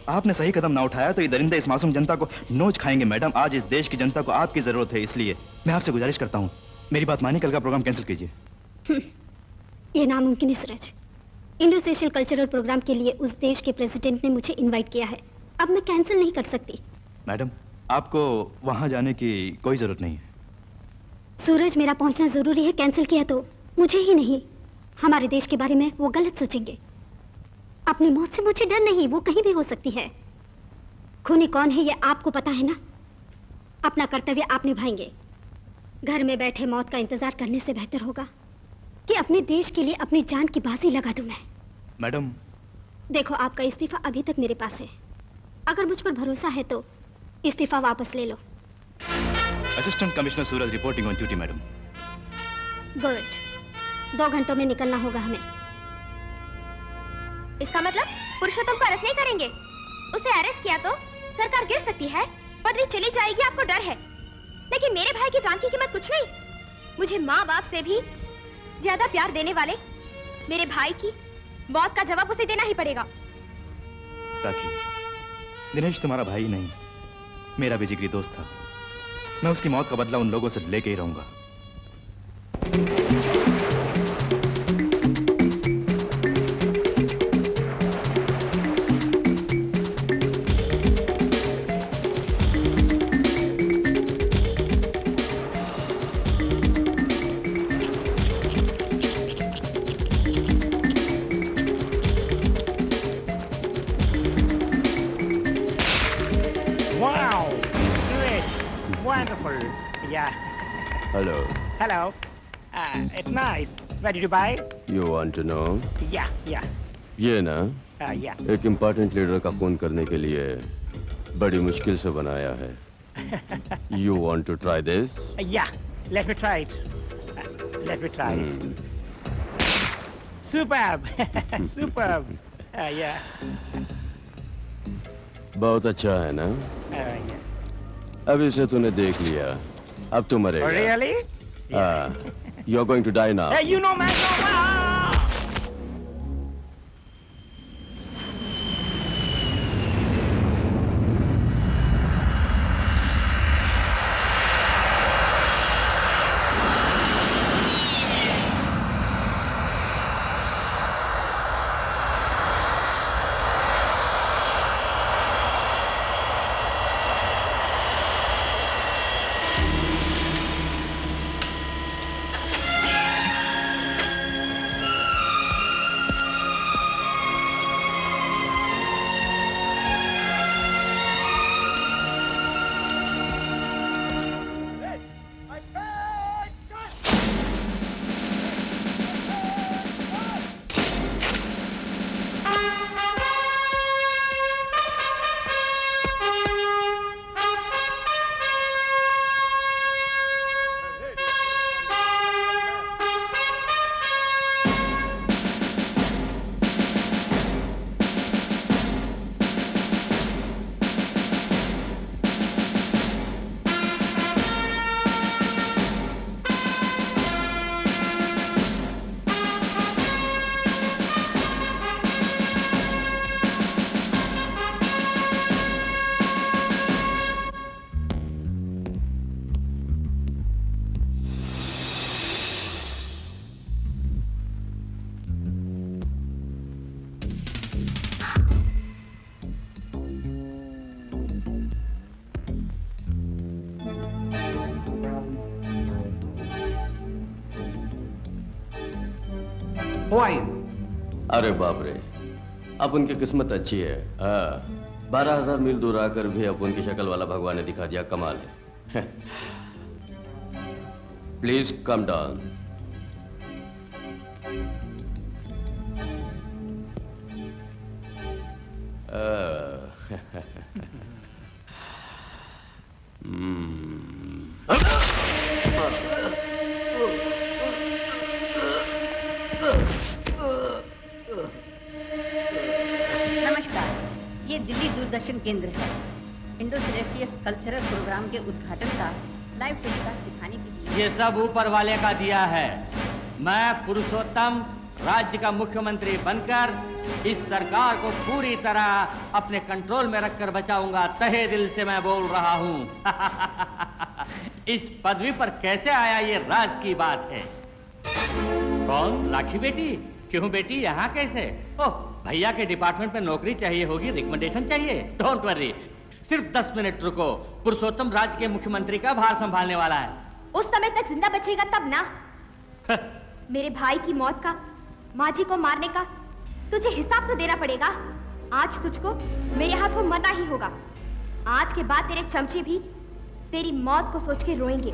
आपने सही कदम ना उठाया तो ये दरिंदे इस मासूम जनता को नोच खाएंगे। मैडम, आज इस देश की जनता को आपकी जरूरत है, इसलिए मैं आपसे गुजारिश करता हूँ मेरी बात मानिए, कल का प्रोग्राम कैंसिल कीजिए। ये नामुमकिन है सूरज। इंडो सोशल कल्चरल प्रोग्राम के लिए उस देश के प्रेसिडेंट ने मुझे इनवाइट किया है, अब मैं कैंसिल नहीं कर सकती। मैडम, आपको वहां जाने की कोई जरूरत नहीं है। सूरज, मेरा पहुंचना जरूरी है। कैंसिल किया तो मुझे ही नहीं, हमारे देश के बारे में वो गलत सोचेंगे। अपनी मौत से मुझे डर नहीं, वो कहीं भी हो सकती है। खूनी कौन है ये आपको पता है ना। अपना कर्तव्य आप निभाएंगे। घर में बैठे मौत का इंतजार करने से बेहतर होगा कि अपने देश के लिए अपनी जान की बाजी लगा दूं मैं। मैडम, देखो, आपका इस्तीफा अभी तक मेरे पास है। अगर मुझ पर भरोसा है तो इस्तीफा वापस ले लो। Assistant commissioner Suraj reporting on duty madam. Good, 2 घंटों में निकलना होगा हमें। इसका मतलब पुरुषोत्तम को अरेस्ट नहीं करेंगे? उसे अरेस्ट किया तो सरकार गिर सकती है, पदवी चली जाएगी, आपको डर है। लेकिन मेरे भाई की जान की कीमत कुछ नहीं। मुझे माँ बाप से भी ज्यादा प्यार देने वाले मेरे भाई की मौत का जवाब उसे देना ही पड़ेगा। राखी, दिनेश तुम्हारा भाई नहीं, मेरा भी जिगरी दोस्त था। मैं उसकी मौत का बदला उन लोगों से लेके ही रहूंगा। Wonderful. Yeah. Hello. Hello. It's nice. Where did you buy? You want to know? Yeah, yeah. ये ना Yeah. एक इम्पोर्टेंट लीडर का खून करने के लिए बड़ी मुश्किल से बनाया है। You want to try this? Yeah, let me try it. Let me try it. Superb, superb. Yeah. बहुत अच्छा है ना? Yeah. अब इसे तूने देख लिया, अब तू मरेगा। Really? हाँ, you're going to die now. Hey, you know, man, no, man. Who are you? अरे बाप रे, अब उनकी किस्मत अच्छी है। हाँ, 12,000 मील दूर आकर भी अब उनकी शक्ल वाला भगवान ने दिखा दिया, कमाल है। Please come down. नमस्कार, ये दिल्ली दूरदर्शन केंद्र है। इंडो-सिलेशियस कल्चरल प्रोग्राम के उद्घाटन का लाइव टेलीकास्ट दिखाने के लिए ये सब ऊपर वाले का दिया है। मैं पुरुषोत्तम राज्य का मुख्यमंत्री बनकर इस सरकार को पूरी तरह अपने कंट्रोल में रखकर बचाऊंगा। तहे दिल से मैं बोल रहा हूं। इस पदवी पर कैसे आया ये राज की बात है। कौन? राखी बेटी? क्यों बेटी, यहाँ कैसे? ओह, भैया के डिपार्टमेंट में नौकरी चाहिए होगी, रिकमेंडेशन चाहिए। डोंट वरी, सिर्फ 10 मिनट रुको। पुरुषोत्तम राज्य के मुख्यमंत्री का भार संभालने वाला है। उस समय तक जिंदा बचेगा तब ना। मेरे भाई की मौत का, माँ जी को मारने का तुझे हिसाब तो देना पड़ेगा। आज तुझको मेरे हाथों मरना ही होगा। आज के बाद तेरे चमचे भी तेरी मौत को सोच के रोएंगे।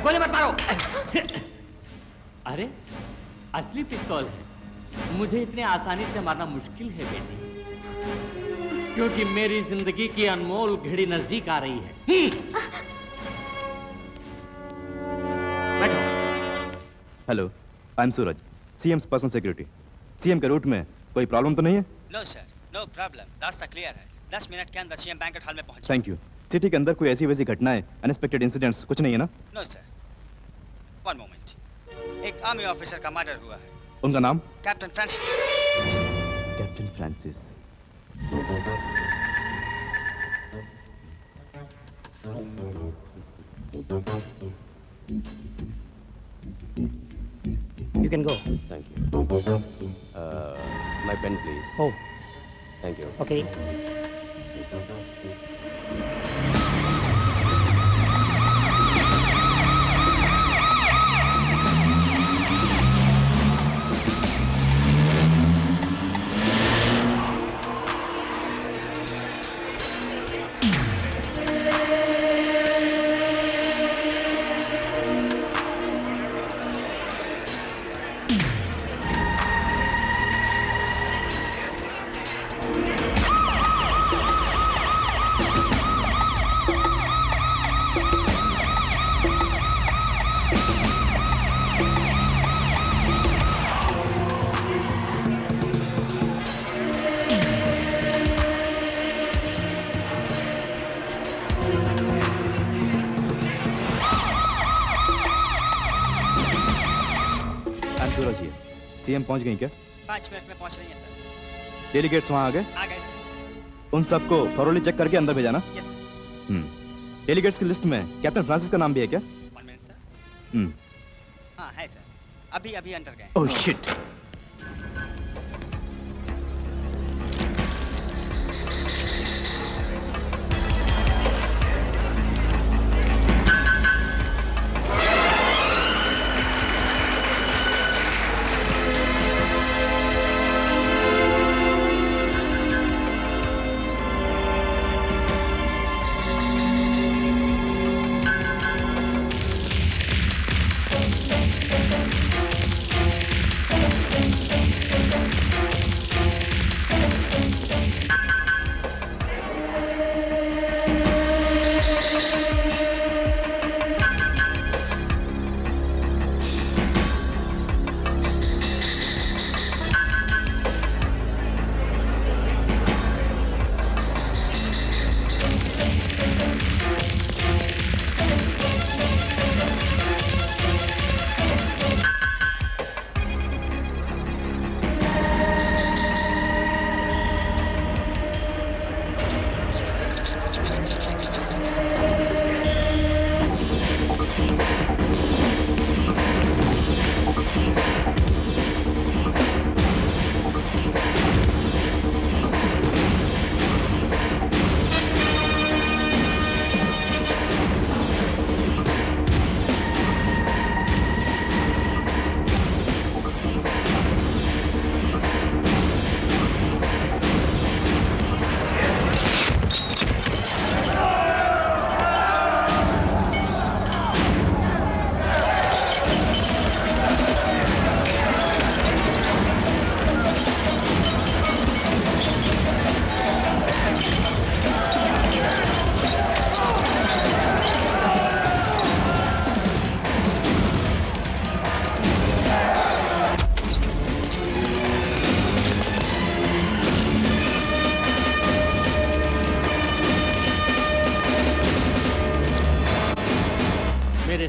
गोली मत मारो। अरे असली पिस्तौल है। मुझे इतने आसानी से मारना मुश्किल है बेटी, क्योंकि मेरी जिंदगी की अनमोल घड़ी नजदीक आ रही है। बैठो। Hello, I am Suraj, CM personal security. CM के रूट में कोई प्रॉब्लम तो नहीं है? नो सर, नो प्रॉब्लम, रास्ता क्लियर है। 10 मिनट के अंदर सीएम बैंकेट हॉल में पहुंच। Thank you. सिटी के अंदर कोई ऐसी वैसी घटनाएं, अनएक्सपेक्टेड इंसिडेंट्स कुछ नहीं है ना? No sir. वन मोमेंट, एक आर्मी ऑफिसर का मर्डर हुआ है। उनका नाम? Captain Francis. Captain Francis. You can go. Thank you. My pen, please. Oh. Thank you. Okay. CM पहुंच गई क्या? 5 मिनट में पहुंच रही है सर। डेलीगेट्स वहां आ गए? आ गए सर। उन सबको थॉरोली चेक करके अंदर भेजाना। Yes sir. डेलीगेट्स की लिस्ट में कैप्टन फ्रांसिस का नाम भी है क्या? 1 मिनट सर। हाँ है सर, अभी अभी अंदर गए। Oh shit.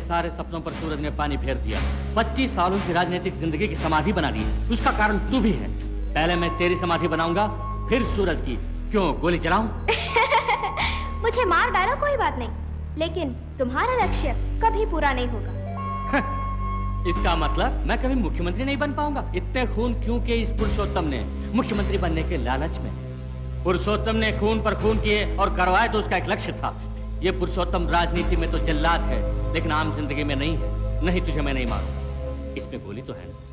सारे सपनों पर सूरज ने पानी फेर दिया। 25 सालों की राजनीतिक जिंदगी की समाधि बना दी। उसका कारण तू भी है। पहले मैं तेरी समाधि बनाऊंगा, फिर सूरज की। क्यों गोली चलाऊं? मुझे मार डालो कोई बात नहीं, लेकिन तुम्हारा लक्ष्य कभी पूरा नहीं होगा। इसका मतलब मैं कभी मुख्यमंत्री नहीं बन पाऊंगा। इतने खून क्यों किए इस पुरुषोत्तम ने मुख्यमंत्री बनने के लालच में? पुरुषोत्तम ने खून पर खून किए और करवाए तो उसका एक लक्ष्य था। ये पुरुषोत्तम राजनीति में तो जल्लाद है, लेकिन आम जिंदगी में नहीं है। नहीं तुझे मैं नहीं मारूंगा। इसमें गोली तो है ना?